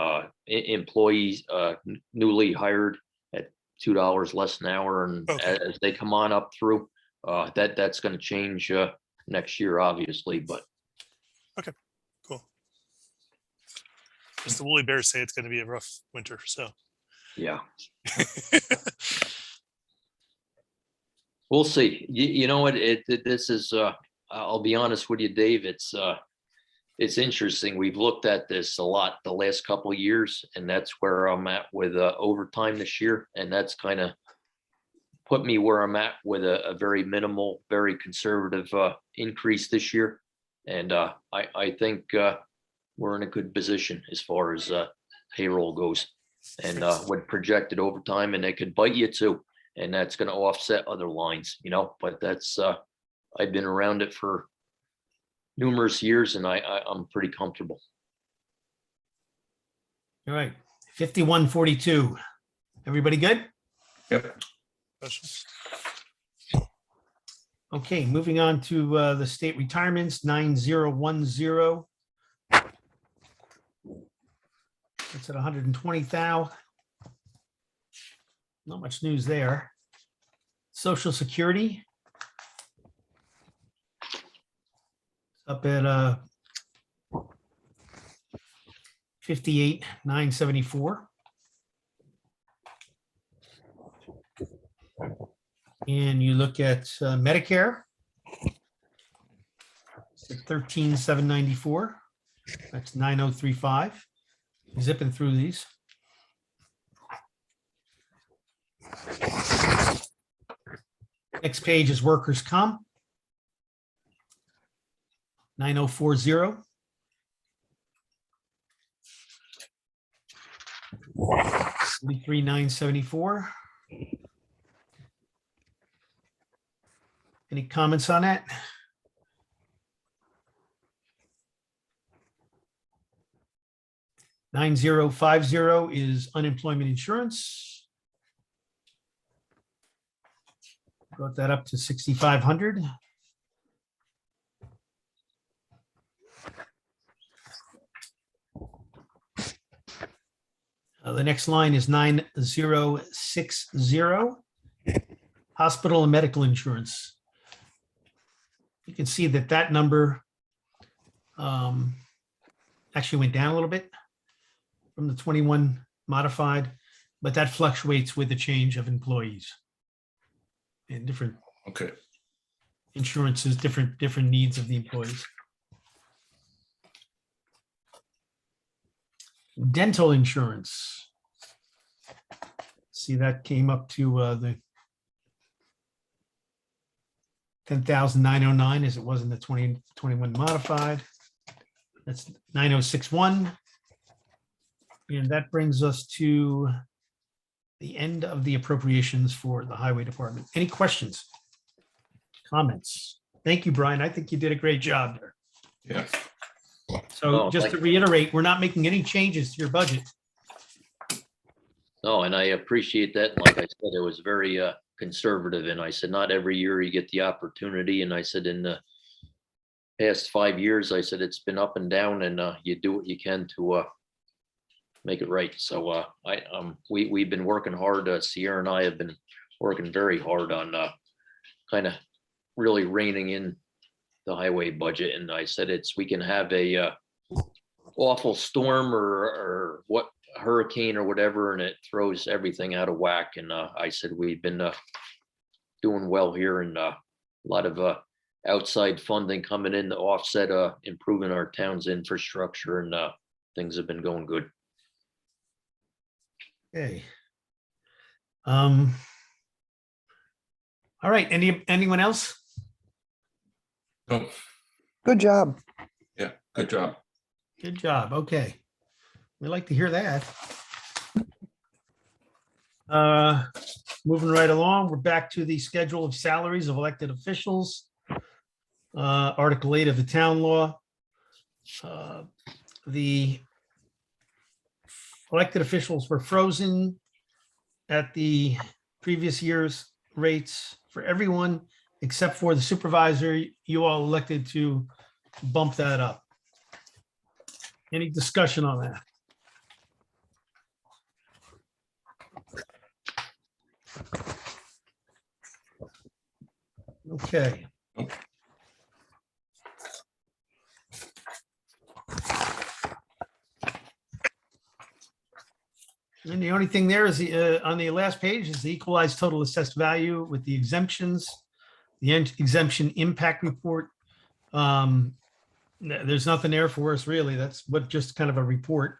Speaker 7: employees newly hired at $2 less an hour, and
Speaker 1: Okay.
Speaker 7: as they come on up through, that's going to change next year, obviously. But
Speaker 1: Cool. Just the woolly bears say it's going to be a rough winter, so.
Speaker 7: yeah, we'll see. You know what? This is. I'll be honest with you, Dave. It's interesting. We've looked at this a lot the last couple of years, and that's where I'm at with overtime this year, and that's kind of put me where I'm at with a very minimal, very conservative increase this year. And I think we're in a good position as far as payroll goes, and with projected overtime, and they could bite you too, and that's going to offset other lines, but that's I've been around it for numerous years, and I'm pretty comfortable.
Speaker 2: All right. 5142. Everybody good?
Speaker 5: Yep.
Speaker 1: Questions?
Speaker 2: Okay, moving on to the state retirements, 9010. It's at 120,000. Not much news there. Social Security. Up at 58,974. And you look at Medicare. It's at 13,794. That's 9035. Zipping through these. Next page is workers' comp. 9040. $43,974. Any comments on that? $9050 is unemployment insurance. Brought that up to 6,500. The next line is 9060, hospital and medical insurance. You can see that number actually went down a little bit from the 21 modified, but that fluctuates with the change of employees and different
Speaker 5: Okay.
Speaker 2: insurances, different needs of the employees. Dental insurance. See, that came up to the 10,909 as it was in the 2021 modified. That's 9061. And that brings us to the end of the appropriations for the highway department. Any questions? Comments? Thank you, Brian. I think you did a great job there.
Speaker 5: Yeah.
Speaker 2: So just to reiterate, we're not making any changes to your budget.
Speaker 7: No, and I appreciate that. Like I said, it was very conservative, and I said, not every year you get the opportunity. And I said, in the past 5 years, I said, it's been up and down, and you do what you can to make it right. So we've been working hard. Sierra and I have been working very hard on kind of really reining in the highway budget. And I said, we can have a awful storm or what, hurricane or whatever, and it throws everything out of whack. And I said, we've been doing well here, and a lot of outside funding coming in to offset improving our town's infrastructure, and things have been going good.
Speaker 2: Okay. All right, anyone else?
Speaker 5: Oh,
Speaker 6: Good job.
Speaker 5: yeah, good job.
Speaker 2: Good job. Okay. We like to hear that. Moving right along, we're back to the schedule of salaries of elected officials. Article 8 of the town law. The elected officials were frozen at the previous year's rates for everyone except for the supervisor. You all elected to bump that up. Any discussion on that? Okay. And the only thing there is on the last page is the equalized total assessed value with the exemptions, the exemption impact report. There's nothing there for us really. That's what, just kind of a report.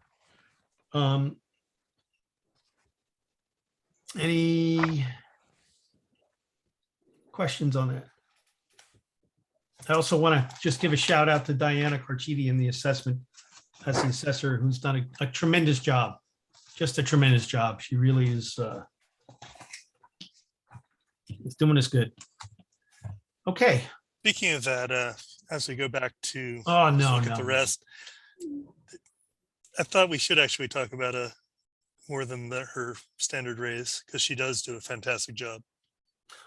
Speaker 2: Any questions on that? I also want to just give a shout out to Diana Carchidi in the assessment as the assessor, who's done a tremendous job. Just a tremendous job. She really is doing us good. Okay.
Speaker 1: Speaking of that, as we go back to
Speaker 2: Oh,
Speaker 1: let's
Speaker 2: no,
Speaker 1: look
Speaker 2: no.
Speaker 1: at the rest, I thought we should actually talk about more than her standard raise, because she does do a fantastic job.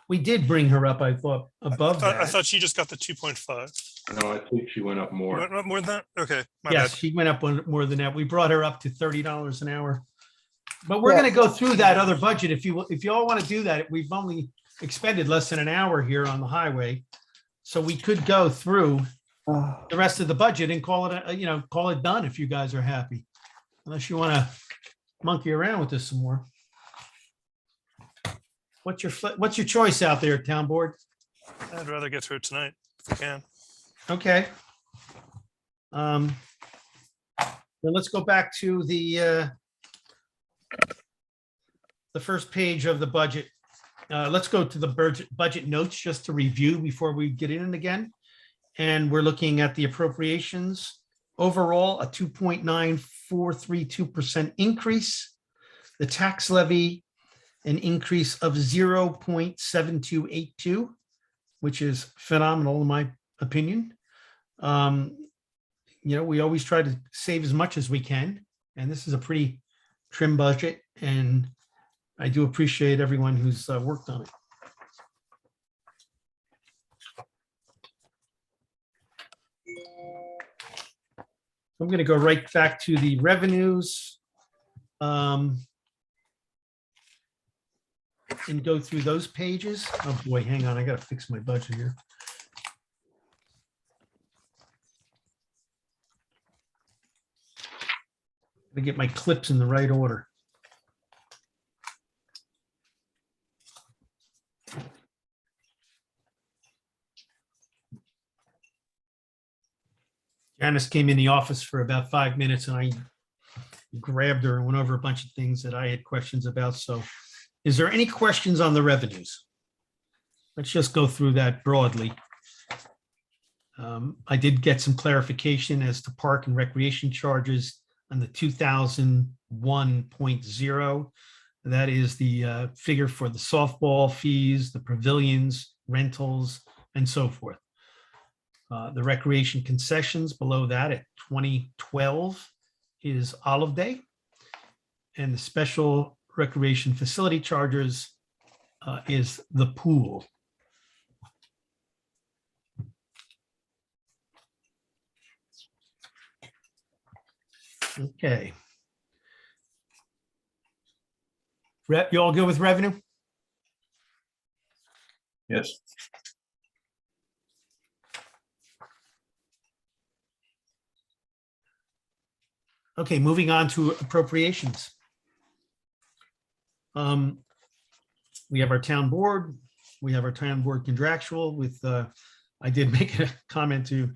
Speaker 2: We did bring her up, I thought, above
Speaker 1: I
Speaker 2: that.
Speaker 1: thought she just got the 2.5.
Speaker 5: No, I think she went up more.
Speaker 1: What, more than that? Okay. My
Speaker 2: Yes,
Speaker 1: bad.
Speaker 2: she went up more than that. We brought her up to $30 an hour. But we're
Speaker 6: Yeah.
Speaker 2: going to go through that other budget. If you all want to do that, we've only expended less than an hour here on the highway. So we could go through
Speaker 6: Oh,
Speaker 2: the rest of the budget and call it, call it done if you guys are happy. Unless you want to monkey around with this some more. What's your choice out there, town board?
Speaker 1: I'd rather get through it tonight if we can.
Speaker 2: Okay. Then let's go back to the first page of the budget. Let's go to the budget notes just to review before we get in again. And we're looking at the appropriations. Overall, a 2.9432% increase. The tax levy, an increase of 0.7282, which is phenomenal in my opinion. We always try to save as much as we can, and this is a pretty trim budget, and I do appreciate everyone who's worked on it. I'm going to go right back to the revenues and go through those pages. Oh boy, hang on, I got to fix my budget here. To get my clips in the right order. Janice came in the office for about 5 minutes and I grabbed her and went over a bunch of things that I had questions about. So is there any questions on the revenues? Let's just go through that broadly. I did get some clarification as to park and recreation charges on the 2001.0. That is the figure for the softball fees, the pavilions, rentals, and so forth. The recreation concessions below that at 2012 is Olive Day. And the special recreation facility charges is the pool. Okay. You all good with revenue?
Speaker 5: Yes.
Speaker 2: Okay, moving on to appropriations. We have our town board, we have our town board contractual with, I did make a comment to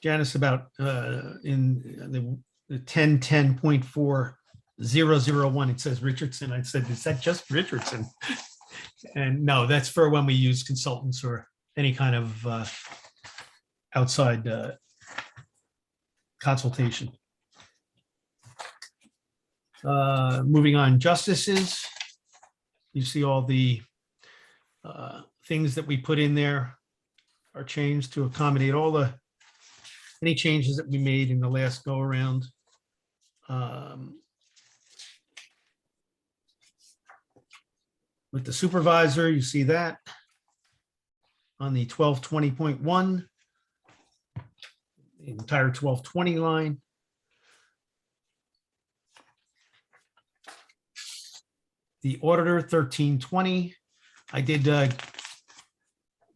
Speaker 2: Janice about in the 1010.4001, it says Richardson. I said, is that just Richardson? And no, that's for when we use consultants or any kind of outside consultation. Moving on, justices. You see all the things that we put in there are changed to accommodate all the any changes that we made in the last go around. With the supervisor, you see that on the 1220.1, the entire 1220 line. The auditor 1320. I did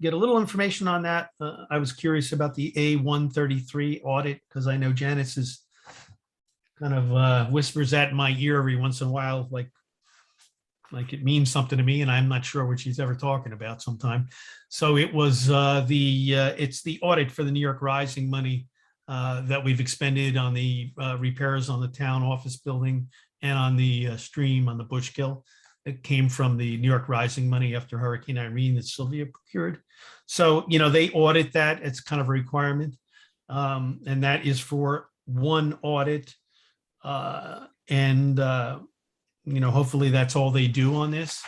Speaker 2: get a little information on that. I was curious about the A133 audit because I know Janice is kind of whispers that in my ear every once in a while, like it means something to me, and I'm not sure what she's ever talking about sometime. So it was it's the audit for the New York Rising money that we've expended on the repairs on the town office building and on the stream on the Bushkill. It came from the New York Rising money after Hurricane Irene that Sylvia procured. So, you know, they audit that. It's kind of a requirement. And that is for one audit. You know, hopefully that's all they do on this.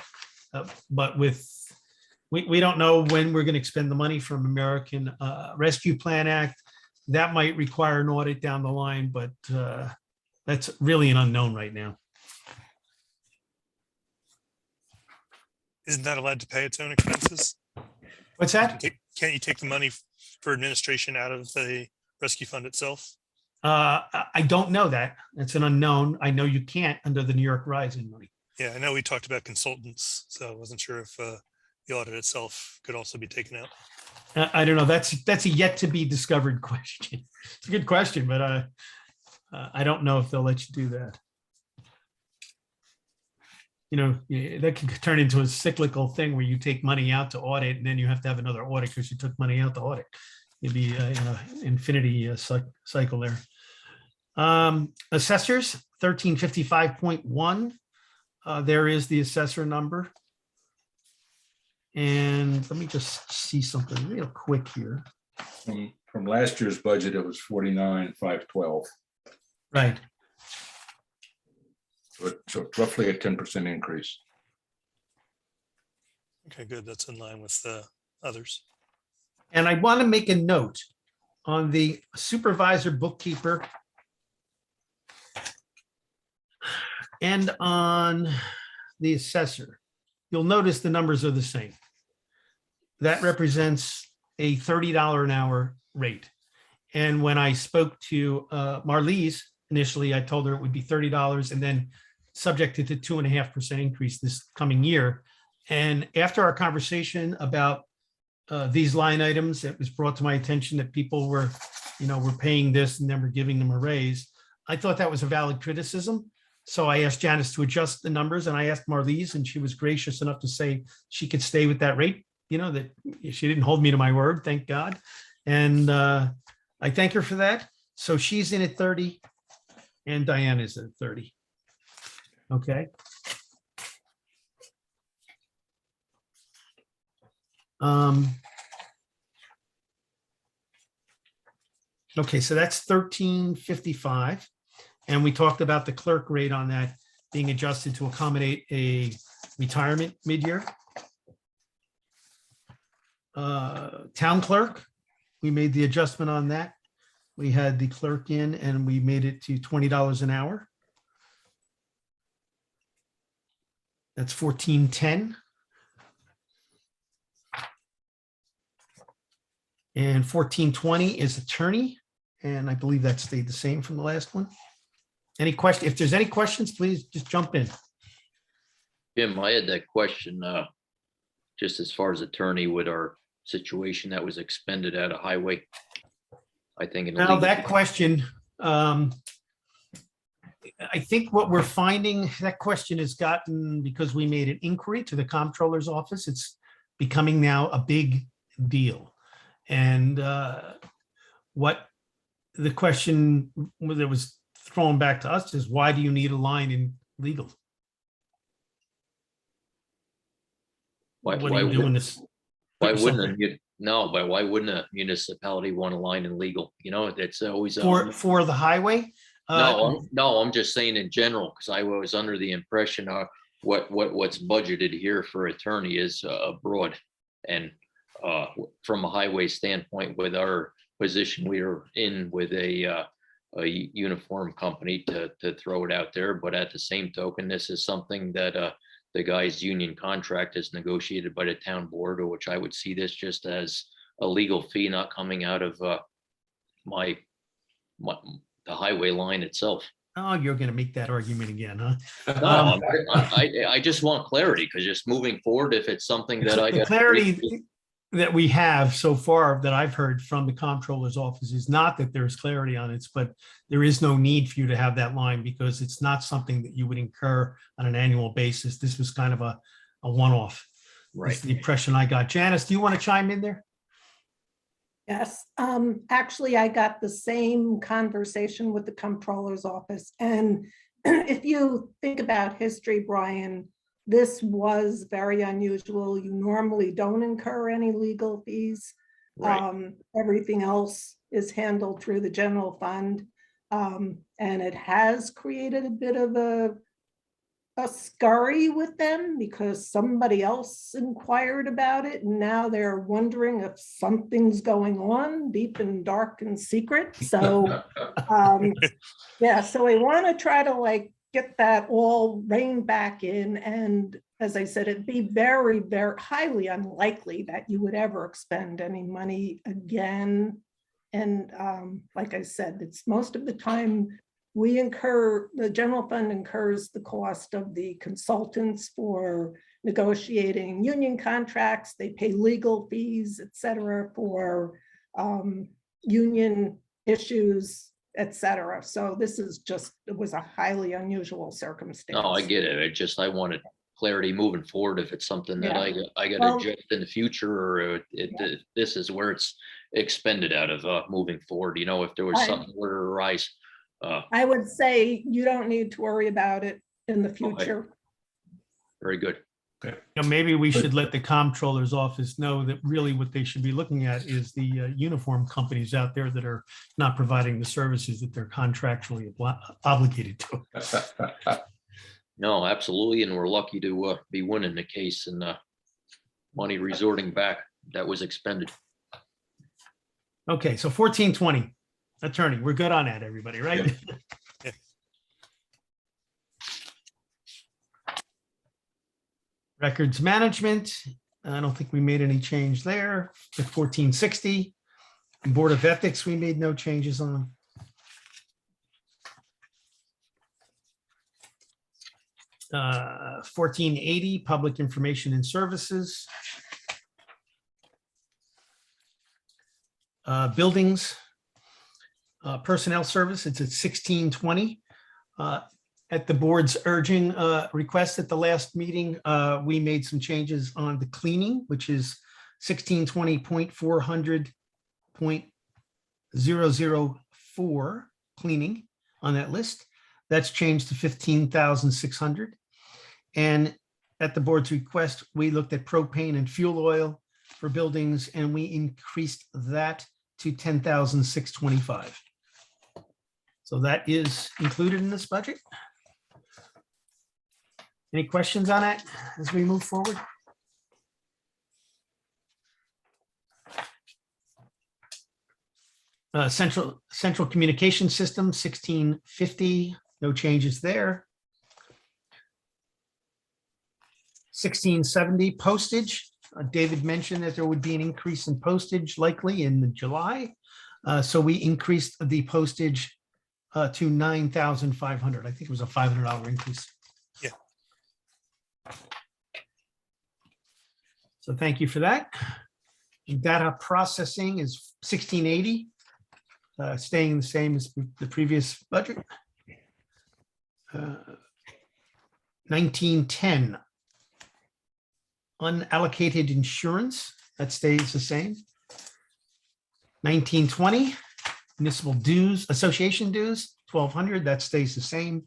Speaker 2: But we don't know when we're going to expend the money from American Rescue Plan Act. That might require an audit down the line, but that's really an unknown right now.
Speaker 1: Isn't that allowed to pay its own expenses?
Speaker 2: What's that?
Speaker 1: Can't you take the money for administration out of the rescue fund itself?
Speaker 2: I don't know that. It's an unknown. I know you can't under the New York Rising money.
Speaker 1: Yeah, I know we talked about consultants, so I wasn't sure if the audit itself could also be taken out.
Speaker 2: I don't know. That's a yet to be discovered question. It's a good question, but I don't know if they'll let you do that. You know, that can turn into a cyclical thing where you take money out to audit and then you have to have another audit because you took money out to audit. It'd be an infinity cycle there. Assessors 1355.1. There is the assessor number. And let me just see something real quick here.
Speaker 5: From last year's budget, it was 49,512.
Speaker 2: Right.
Speaker 5: So it's roughly a 10% increase.
Speaker 1: Okay, good. That's in line with the others.
Speaker 2: And I want to make a note on the supervisor bookkeeper and on the assessor. You'll notice the numbers are the same. That represents a $30 an hour rate. And when I spoke to Marlies initially, I told her it would be $30 and then subjected to 2.5% increase this coming year. And after our conversation about these line items, it was brought to my attention that people were paying this and then we're giving them a raise. I thought that was a valid criticism. So I asked Janice to adjust the numbers and I asked Marlies and she was gracious enough to say she could stay with that rate, that she didn't hold me to my word, thank God. And I thank her for that. So she's in at 30 and Diane is at 30. Okay. Okay, so that's 1355. And we talked about the clerk rate on that being adjusted to accommodate a retirement mid-year. Town clerk, we made the adjustment on that. we had the clerk in and we made it to $20 an hour. That's 1410. And 1420 is attorney, and I believe that stayed the same from the last one. Any question? If there's any questions, please just jump in.
Speaker 7: Jim, I had that question, just as far as attorney with our situation that was expended out of highway. I think. in the
Speaker 2: Now
Speaker 7: legal-
Speaker 2: that question, I think what we're finding, that question has gotten, because we made an inquiry to the comptroller's office, it's becoming now a big deal. And what the question that was thrown back to us is, why do you need a line in legal?
Speaker 7: Why-
Speaker 2: What
Speaker 7: why
Speaker 2: are you
Speaker 7: would-
Speaker 2: doing this?
Speaker 7: Why
Speaker 2: put
Speaker 7: wouldn't,
Speaker 2: yourself
Speaker 7: but why wouldn't a municipality want a line in legal? You know, that's always.
Speaker 2: For the highway?
Speaker 7: No, I'm just saying in general, because I was under the impression what's budgeted here for attorney is abroad. And from a highway standpoint, with our position we are in with a uniform company to throw it out there. But at the same token, this is something that the guy's union contract is negotiated by the town board, or which I would see this just as a legal fee not coming out of the highway line itself.
Speaker 2: Oh, you're gonna make that argument again, huh?
Speaker 7: No, I just want clarity, because just moving forward, if it's something that I
Speaker 2: The
Speaker 7: got.
Speaker 2: clarity that we have so far that I've heard from the comptroller's office is not that there's clarity on it, but there is no need for you to have that line, because it's not something that you would incur on an annual basis. This was kind of a one-off.
Speaker 7: Right.
Speaker 2: That's the impression I got. Janice, do you want to chime in there?
Speaker 3: Yes, actually, I got the same conversation with the comptroller's office. And if you think about history, Brian, this was very unusual. You normally don't incur any legal fees.
Speaker 7: Right.
Speaker 3: Everything else is handled through the general fund. And it has created a bit of a scurry with them, because somebody else inquired about it, and now they're wondering if something's going on deep and dark and secret. So yeah, so we want to try to get that all reined back in. And as I said, it'd be very, very highly unlikely that you would ever expend any money again. And like I said, it's most of the time the general fund incurs the cost of the consultants for negotiating union contracts. They pay legal fees, et cetera, for union issues, et cetera. So this is it was a highly unusual circumstance.
Speaker 7: No, I get it. I wanted clarity moving forward. If it's something that I got to
Speaker 3: Well-
Speaker 7: adjust in the future, or this is where it's expended out of moving forward. You know, if there was
Speaker 3: Right.
Speaker 7: something were to arise.
Speaker 3: I would say you don't need to worry about it in the future.
Speaker 7: Very good.
Speaker 2: Maybe we should let the comptroller's office know that really what they should be looking at is the uniform companies out there that are not providing the services that they're contractually obligated to.
Speaker 7: No, absolutely. And we're lucky to be winning the case, and money resorting back that was expended.
Speaker 2: Okay, so 1420, attorney, we're good on that, everybody, right?
Speaker 1: Yeah.
Speaker 2: Records management, I don't think we made any change there. At 1460, Board of Ethics, we made no changes on. Uh, 1480, Public Information and Services. Buildings, Personnel Service, it's at 1620. At the board's urging request at the last meeting, we made some changes on the cleaning, which is 1620.400.004 cleaning on that list. That's changed to 15,600. And at the board's request, we looked at propane and fuel oil for buildings, and we increased that to 10,625. So that is included in this budget. Any questions on that as we move forward? Central Communication System, 1650, no changes there. 1670 postage. David mentioned that there would be an increase in postage likely in July. So we increased the postage to 9,500. I think it was a $500 increase.
Speaker 1: Yeah.
Speaker 2: So thank you for that. Data processing is 1680, staying the same as the previous budget. 1910. Unallocated insurance, that stays the same. 1920, municipal dues, association dues, 1,200, that stays the same.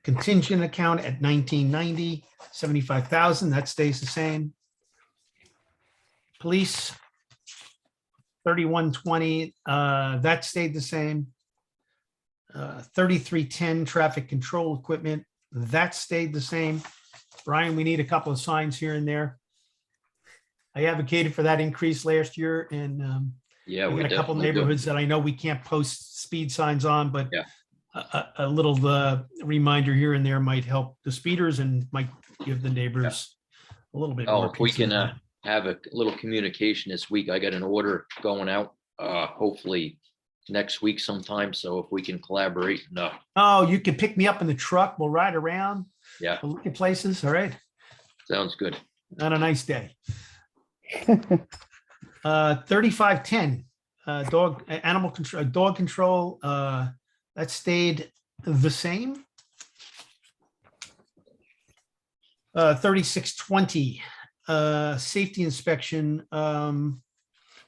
Speaker 2: Contingent account at 1990, 75,000, that stays the same. Police, 3120, that stayed the same. 3310, traffic control equipment, that stayed the same. Brian, we need a couple of signs here and there. I advocated for that increase last year, and
Speaker 7: Yeah,
Speaker 2: we
Speaker 7: we
Speaker 2: got a couple
Speaker 7: definitely do.
Speaker 2: neighborhoods that I know we can't post speed signs on, but
Speaker 7: Yeah.
Speaker 2: a little reminder here and there might help the speeders and might give the neighbors a little bit
Speaker 7: Oh,
Speaker 2: more.
Speaker 7: if we
Speaker 2: peace of
Speaker 7: can
Speaker 2: mind.
Speaker 7: have a little communication this week, I got an order going out, hopefully next week sometime. So if we can collaborate, no,
Speaker 2: Oh, you can pick me up in the truck. We'll ride around.
Speaker 7: Yeah.
Speaker 2: We'll look at places. All right.
Speaker 7: sounds good.
Speaker 2: On a nice day. 3510, animal control, dog control, that stayed the same. 3620, safety inspection.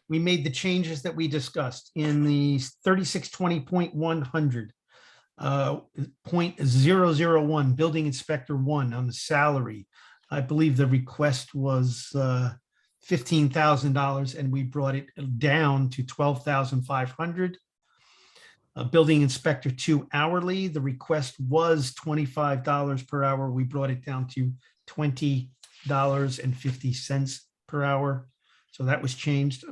Speaker 2: We made the changes that we discussed in the 3620.100. 0.001, building inspector 1 on the salary. I believe the request was $15,000 and we brought it down to $12,500. Building inspector 2 hourly, the request was $25 per hour. We brought it down to $20.50 per hour. So that was changed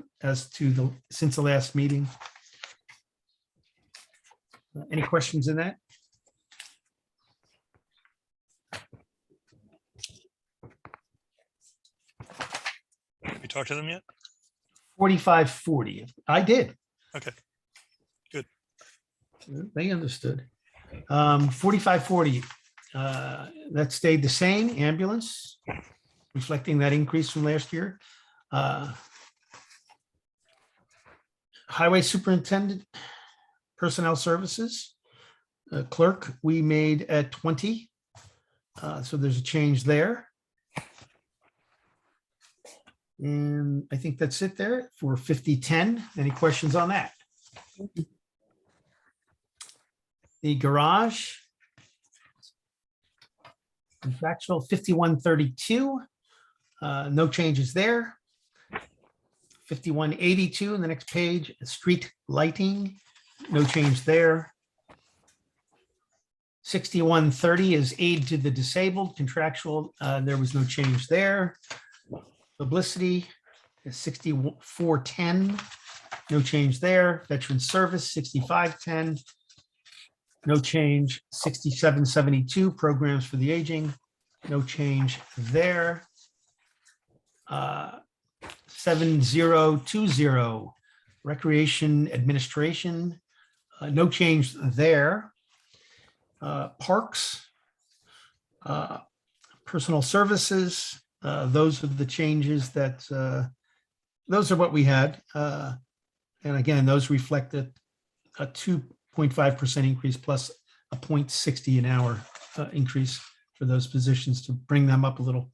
Speaker 2: since the last meeting. Any questions in that?
Speaker 1: Have you talked to them yet?
Speaker 2: 4540. I did.
Speaker 1: Okay. Good.
Speaker 2: They understood. 4540. That stayed the same, ambulance, reflecting that increase from last year. Highway superintendent, personnel services, clerk, we made at 20. So there's a change there. And I think that's it there for 5010. Any questions on that? The garage. Contractual 5132. No changes there. 5182 in the next page, street lighting, no change there. 6130 is aid to the disabled, contractual, there was no change there. Publicity is 6410, no change there. Veteran service 6510, no change. 6772 programs for the aging, no change there. 7020 recreation administration, no change there. Parks, personal services, those are the changes that, those are what we had. And again, those reflected a 2.5% increase plus a 0.60 an hour increase for those positions to bring them up a little.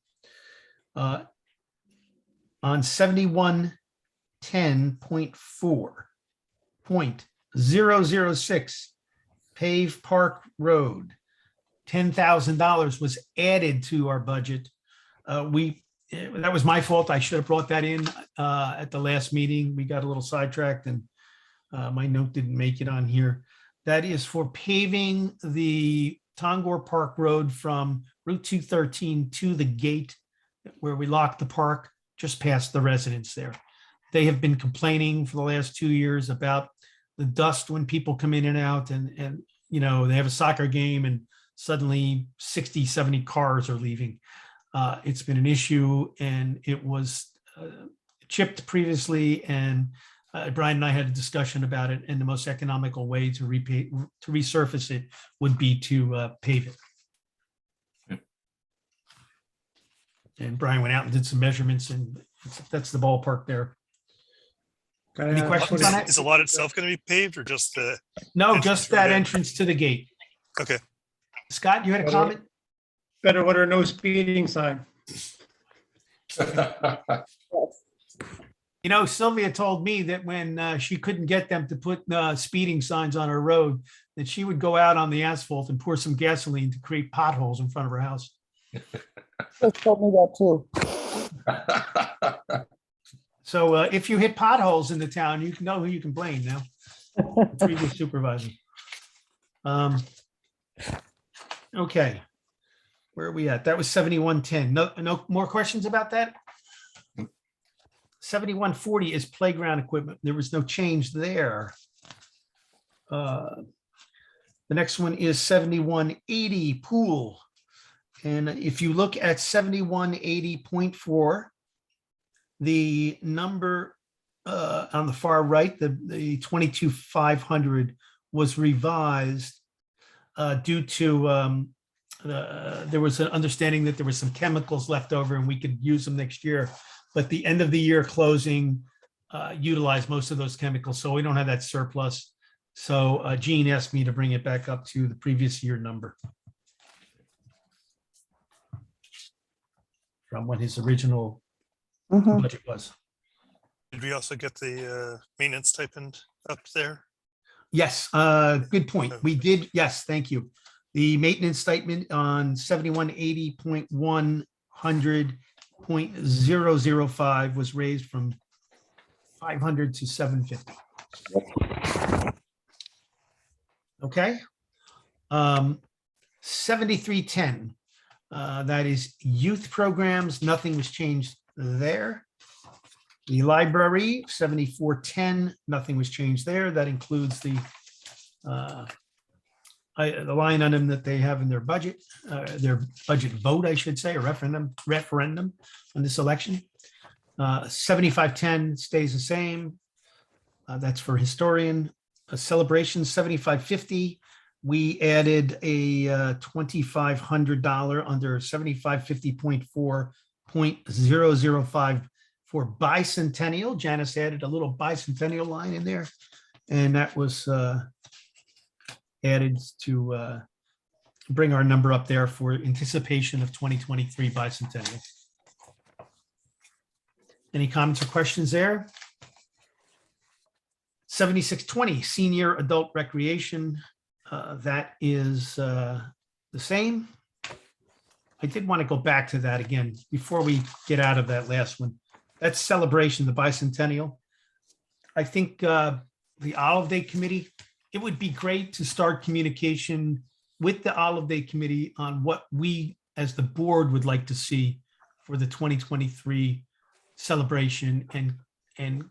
Speaker 2: On 7110.4.006 Pave Park Road, $10,000 was added to our budget. That was my fault. I should have brought that in at the last meeting. We got a little sidetracked and my note didn't make it on here. That is for paving the Tongor Park Road from Route 213 to the gate where we locked the park, just past the residence there. They have been complaining for the last 2 years about the dust when people come in and out and, you know, they have a soccer game and suddenly 60, 70 cars are leaving. It's been an issue and it was chipped previously, and Brian and I had a discussion about it, and the most economical way to resurface it would be to pave it. And Brian went out and did some measurements, and that's the ballpark there. Any questions on that?
Speaker 1: Is the lot itself going to be paved or just the?
Speaker 2: No,
Speaker 1: Entrance
Speaker 2: just
Speaker 1: or
Speaker 2: that
Speaker 1: down?
Speaker 2: entrance to the gate.
Speaker 1: Okay.
Speaker 2: Scott, you had a comment?
Speaker 4: Better order no speeding sign.
Speaker 2: You know, Sylvia told me that when she couldn't get them to put speeding signs on her road, that she would go out on the asphalt and pour some gasoline to create potholes in front of her house.
Speaker 6: Just told me that too.
Speaker 2: So if you hit potholes in the town, you can know who you can blame now. The Previous supervisor. Okay. Where are we at? That was 7110. No more questions about that? 7140 is playground equipment. There was no change there. The next one is 7180 pool. And if you look at 7180.4, the number on the far right, the 22,500 was revised due to there was an understanding that there was some chemicals left over and we could use them next year. But the end of the year closing utilized most of those chemicals, so we don't have that surplus. So Gene asked me to bring it back up to the previous year number from what his original
Speaker 6: Mhm.
Speaker 2: budget was.
Speaker 1: Did we also get the maintenance stipend up there?
Speaker 2: Yes, good point. We did, yes, thank you. The maintenance statement on 7180.100.005 was raised from 500 to 750. Okay. 7310, that is youth programs. Nothing was changed there. The library, 7410, nothing was changed there. That includes the line item that they have in their budget vote, I should say, or referendum on this election. 7510 stays the same. That's for historian. Celebration 7550. We added a $2,500 under 7550.4.005 for bicentennial. Janice added a little bicentennial line in there, and that was added to bring our number up there for anticipation of 2023 bicentennial. Any comments or questions there? 7620, senior adult recreation. That is the same. I did want to go back to that again before we get out of that last one. That's celebration, the bicentennial. I think the Olive Day Committee, it would be great to start communication with the Olive Day Committee on what we as the board would like to see for the 2023 celebration and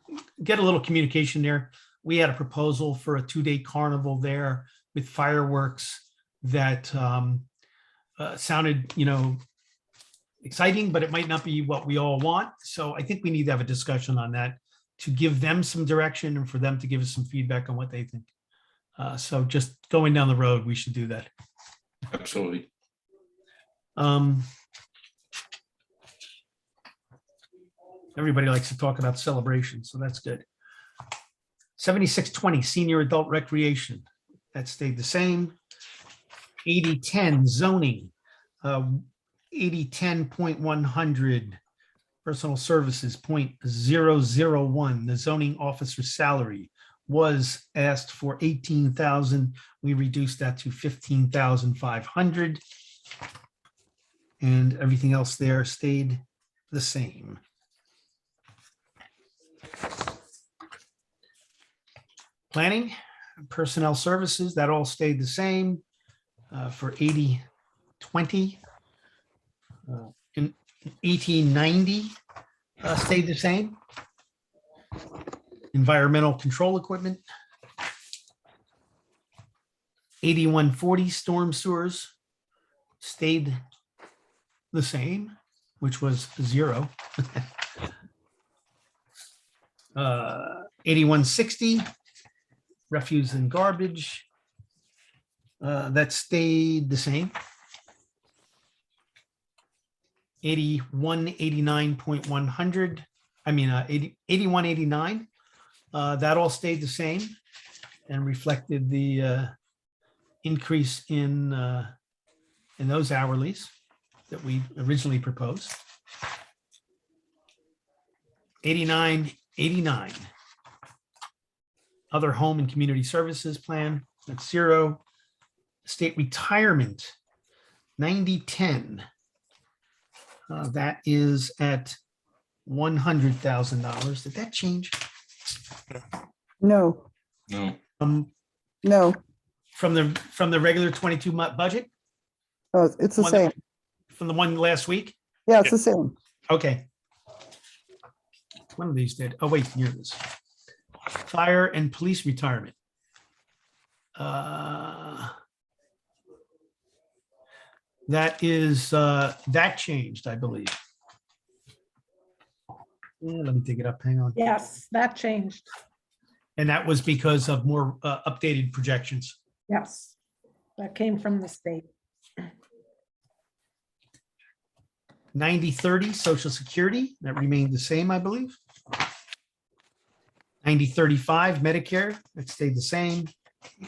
Speaker 2: get a little communication there. We had a proposal for a 2-day carnival there with fireworks that sounded, exciting, but it might not be what we all want. So I think we need to have a discussion on that to give them some direction and for them to give us some feedback on what they think. So just going down the road, we should do that.
Speaker 5: Absolutely.
Speaker 2: Everybody likes to talk about celebration, so that's good. 7620, senior adult recreation. That stayed the same. 8010, zoning. 8010.100, personal services, 0.001. The zoning officer salary was asked for 18,000. We reduced that to 15,500. And everything else there stayed the same. Planning, personnel services, that all stayed the same for 8020. In 1890 stayed the same. Environmental control equipment 8140 storm sewers stayed the same, which was 0. 8160 refuse and garbage. That stayed the same. 8189.100, 8189. That all stayed the same and reflected the increase in those hourlies that we originally proposed. 8989. Other home and community services plan, that's 0. State retirement, 9010. That is at $100,000. Did that change?
Speaker 6: No,
Speaker 5: No,
Speaker 6: no,
Speaker 2: From the regular 22 month budget,
Speaker 6: oh, it's the
Speaker 2: One that-
Speaker 6: same.
Speaker 2: from the one last week?
Speaker 6: Yeah, it's the same.
Speaker 2: Okay. One of these did. Oh, wait, here it is. Fire and police retirement. That is, that changed, I believe. Yeah, let me take it up. Hang on.
Speaker 3: Yes, that changed.
Speaker 2: And that was because of more updated projections.
Speaker 3: Yes, that came from the state.
Speaker 2: 9030 Social Security, that remained the same, I believe. 9035 Medicare, that stayed the same.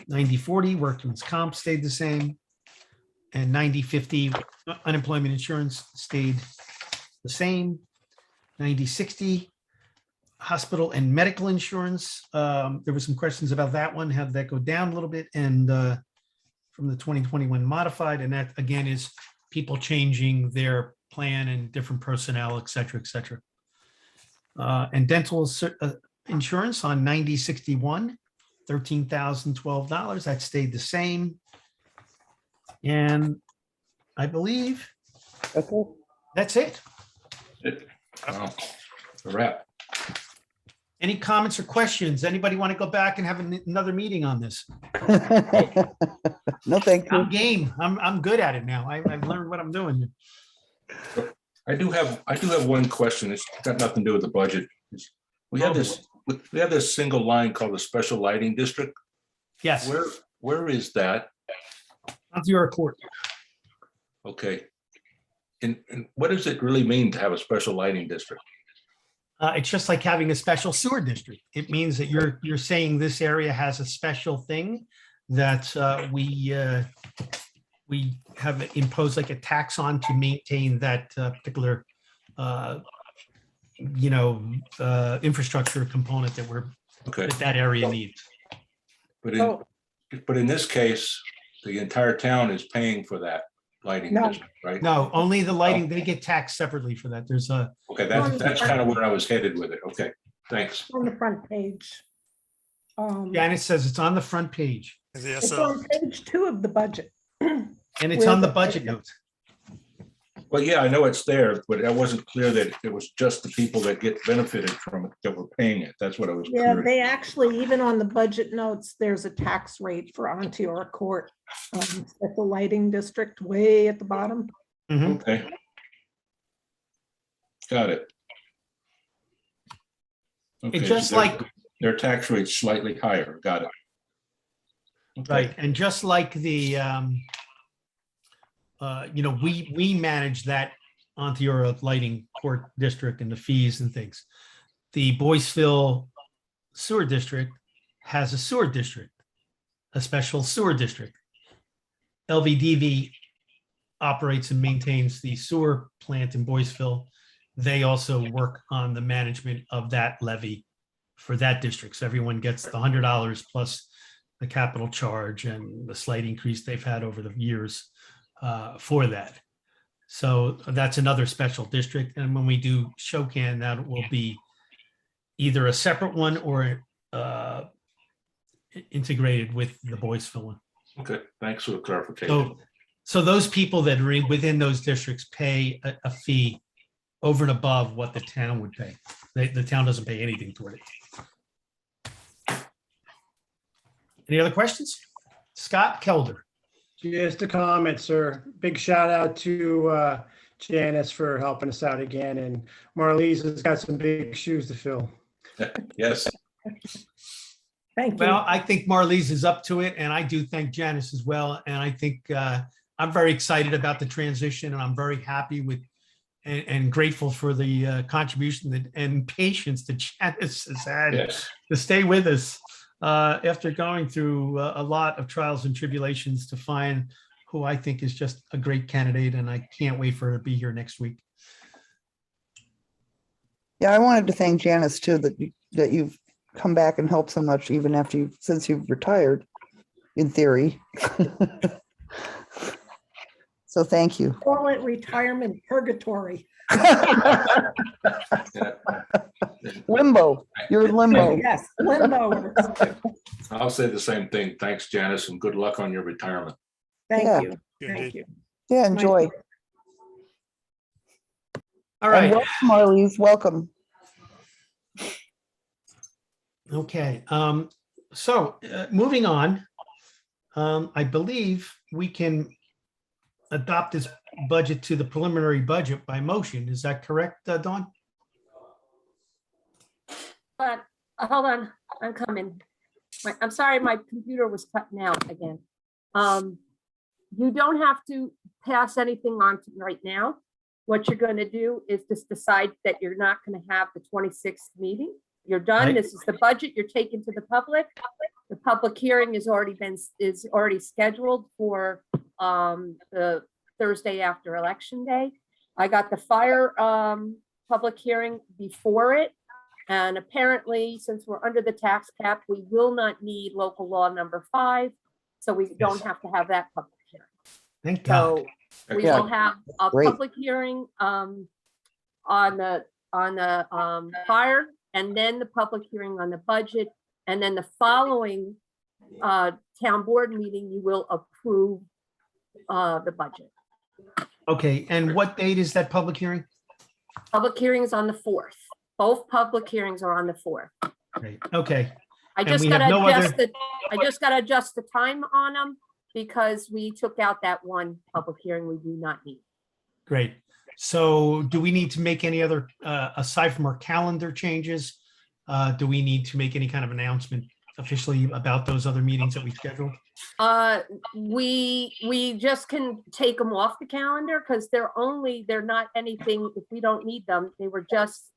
Speaker 2: 9040 Workman's Comp stayed the same. And 9050 unemployment insurance stayed the same. 9060 hospital and medical insurance. There were some questions about that one. How did that go down a little bit? And from the 2021 modified, and that again is people changing their plan and different personnel, et cetera, et cetera. And dental insurance on 9061, $13,012. That stayed the same. And I believe
Speaker 6: Okay.
Speaker 2: that's it.
Speaker 5: wow, a wrap.
Speaker 2: Any comments or questions? Anybody want to go back and have another meeting on this?
Speaker 6: No, thank you.
Speaker 2: I'm game. I'm good at it now. I've learned what I'm doing.
Speaker 5: I do have one question. It's got nothing to do with the budget. We have this single line called the special lighting district.
Speaker 2: Yes,
Speaker 5: Where is that?
Speaker 2: onto your report.
Speaker 5: Okay. And what does it really mean to have a special lighting district?
Speaker 2: It's just like having a special sewer district. It means that you're saying this area has a special thing that we have imposed like a tax on to maintain that particular infrastructure component
Speaker 5: Okay,
Speaker 2: that area needs.
Speaker 5: but
Speaker 3: Oh.
Speaker 5: in this case, the entire town is paying for that lighting
Speaker 3: No.
Speaker 5: district, right?
Speaker 2: No, only the lighting, they get taxed separately for that. There's a,
Speaker 5: Okay, that's kind of where I was headed with it. Okay, thanks.
Speaker 3: On the front page.
Speaker 2: yeah, and it says it's on the front page
Speaker 1: The
Speaker 3: It's
Speaker 1: SL,
Speaker 3: on page 2 of the budget.
Speaker 2: and it's on the budget notes.
Speaker 5: Well, yeah, I know it's there, but I wasn't clear that it was just the people that get benefited from it that were paying it. That's what I was
Speaker 3: Yeah,
Speaker 5: curious.
Speaker 3: they actually, even on the budget notes, there's a tax rate for Ontario Court. At the lighting district way at the bottom.
Speaker 2: Mhm.
Speaker 5: Okay. Got it. Okay,
Speaker 2: It's just
Speaker 5: so
Speaker 2: like,
Speaker 5: their tax rate's slightly higher. Got it. Okay.
Speaker 2: right, and just like the, we manage that Ontario Lighting Court District and the fees and things. The Boyceville Sewer District has a sewer district, a special sewer district. LVDV operates and maintains the sewer plant in Boyceville. They also work on the management of that levy for that district. So everyone gets the $100 plus the capital charge and the slight increase they've had over the years for that. So that's another special district. And when we do Shokan, that will be either a separate one or integrated with the Boyceville one.
Speaker 5: Okay, thanks for the clarification.
Speaker 2: So those people that are within those districts pay a fee over and above what the town would pay. The town doesn't pay anything toward it. Any other questions? Scott Kelder.
Speaker 4: Just a comment, sir. Big shout out to Janice for helping us out again, and Marlies has got some big shoes to fill.
Speaker 5: Yes,
Speaker 3: Thank you.
Speaker 2: Well, I think Marlies is up to it, and I do thank Janice as well. And I think I'm very excited about the transition, and I'm very happy with and grateful for the contribution and patience that Janice has had
Speaker 5: yes.
Speaker 2: to stay with us after going through a lot of trials and tribulations to find who I think is just a great candidate, and I can't wait for her to be here next week.
Speaker 6: Yeah, I wanted to thank Janice too, that you've come back and helped so much even after since you've retired, in theory. So thank you.
Speaker 3: Call it retirement purgatory.
Speaker 6: Limbo, you're in limbo.
Speaker 3: Yes, limbo works too.
Speaker 5: I'll say the same thing. Thanks, Janice, and good luck on your retirement.
Speaker 6: Yeah.
Speaker 3: Thank you.
Speaker 1: Good
Speaker 3: Thank
Speaker 1: indeed.
Speaker 3: you.
Speaker 6: Yeah, enjoy.
Speaker 2: All
Speaker 6: And
Speaker 2: right.
Speaker 6: welcome, Marlies, welcome.
Speaker 2: Okay, so moving on, I believe we can adopt this budget to the preliminary budget by motion. Is that correct, Dawn?
Speaker 8: But hold on, I'm coming. I'm sorry, my computer was cutting out again. You don't have to pass anything on to right now. What you're going to do is just decide that you're not going to have the 26th meeting. You're done.
Speaker 2: Right.
Speaker 8: This is the budget you're taking to the public. The public hearing is already scheduled for the Thursday after Election Day. I got the fire public hearing before it. And apparently, since we're under the tax cap, we will not need local law number 5. So we don't have to have that public hearing.
Speaker 2: Thank God.
Speaker 8: So we
Speaker 6: Yeah.
Speaker 8: will have a
Speaker 6: Great.
Speaker 8: public hearing on the fire, and then the public hearing on the budget. And then the following town board meeting, you will approve the budget.
Speaker 2: Okay, and what date is that public hearing?
Speaker 8: Public hearing is on the 4th. Both public hearings are on the 4th.
Speaker 2: Great, okay,
Speaker 8: I
Speaker 2: And
Speaker 8: just
Speaker 2: we have
Speaker 8: gotta
Speaker 2: no
Speaker 8: adjust
Speaker 2: other-
Speaker 8: the adjust the time on them because we took out that one public hearing we do not need.
Speaker 2: great. So do we need to make any other, aside from our calendar changes? Do we need to make any kind of announcement officially about those other meetings that we scheduled?
Speaker 8: We just can take them off the calendar because they're not anything, if we don't need them, they were just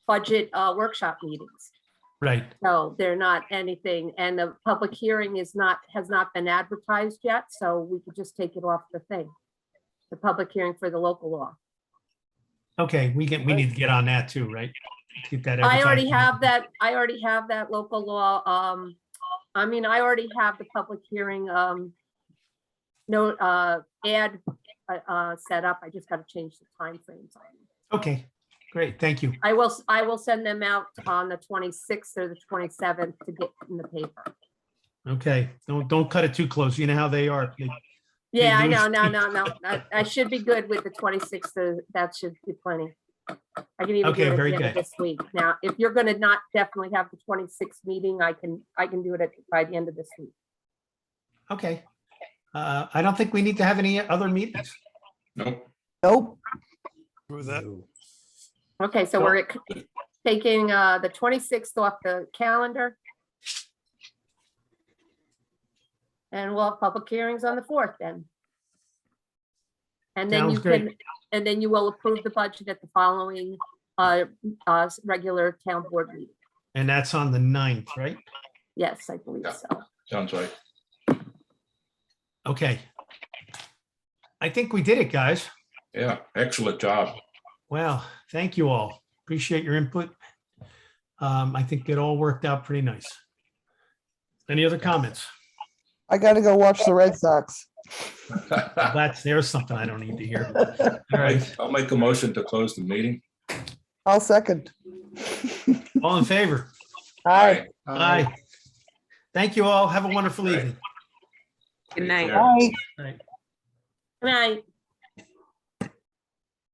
Speaker 8: budget workshop meetings.
Speaker 2: Right,
Speaker 8: So they're not anything, and the public hearing has not been advertised yet, so we could just take it off the thing. The public hearing for the local law.
Speaker 2: okay, we need to get on that too, right? Get that
Speaker 8: I already
Speaker 2: advertised.
Speaker 8: have that local law. I mean, I already have the public hearing note ad set up. I just got to change the timeframes.
Speaker 2: Okay, great, thank you.
Speaker 8: I will send them out on the 26th or the 27th to get in the paper.
Speaker 2: Okay, don't cut it too close. You know how they are.
Speaker 8: Yeah, I
Speaker 2: lose
Speaker 8: know. No.
Speaker 2: people.
Speaker 8: I should be good with the 26th. That should be plenty. I can even
Speaker 2: Okay,
Speaker 8: do it at
Speaker 2: very
Speaker 8: the end of
Speaker 2: good.
Speaker 8: this week. Now, if you're gonna not definitely have the 26th meeting, I can do it by the end of this week.
Speaker 2: Okay. I don't think we need to have any other meetings.
Speaker 5: Nope.
Speaker 6: Nope.
Speaker 1: With that,
Speaker 8: Okay, so we're taking the 26th off the calendar. And we'll have public hearings on the 4th then. And then
Speaker 2: Sounds
Speaker 8: you
Speaker 2: great.
Speaker 8: can, and then you will approve the budget at the following regular town board meeting.
Speaker 2: And that's on the 9th, right?
Speaker 8: Yes, I believe
Speaker 5: Yeah.
Speaker 8: so.
Speaker 5: Sounds right.
Speaker 2: Okay. I think we did it, guys.
Speaker 5: Yeah, excellent job.
Speaker 2: Well, thank you all. Appreciate your input. I think it all worked out pretty nice. Any other comments?
Speaker 6: I gotta go watch the Red Sox.
Speaker 2: There's something I don't need to hear. All right,
Speaker 5: I'll make a motion to close the meeting.
Speaker 6: I'll second.
Speaker 2: all in favor?
Speaker 6: Aye.
Speaker 2: Aye. Thank you all. Have a wonderful
Speaker 5: Right.
Speaker 2: evening.
Speaker 9: Good night.
Speaker 5: Take care.
Speaker 6: Aye.
Speaker 2: All right.
Speaker 8: Good night.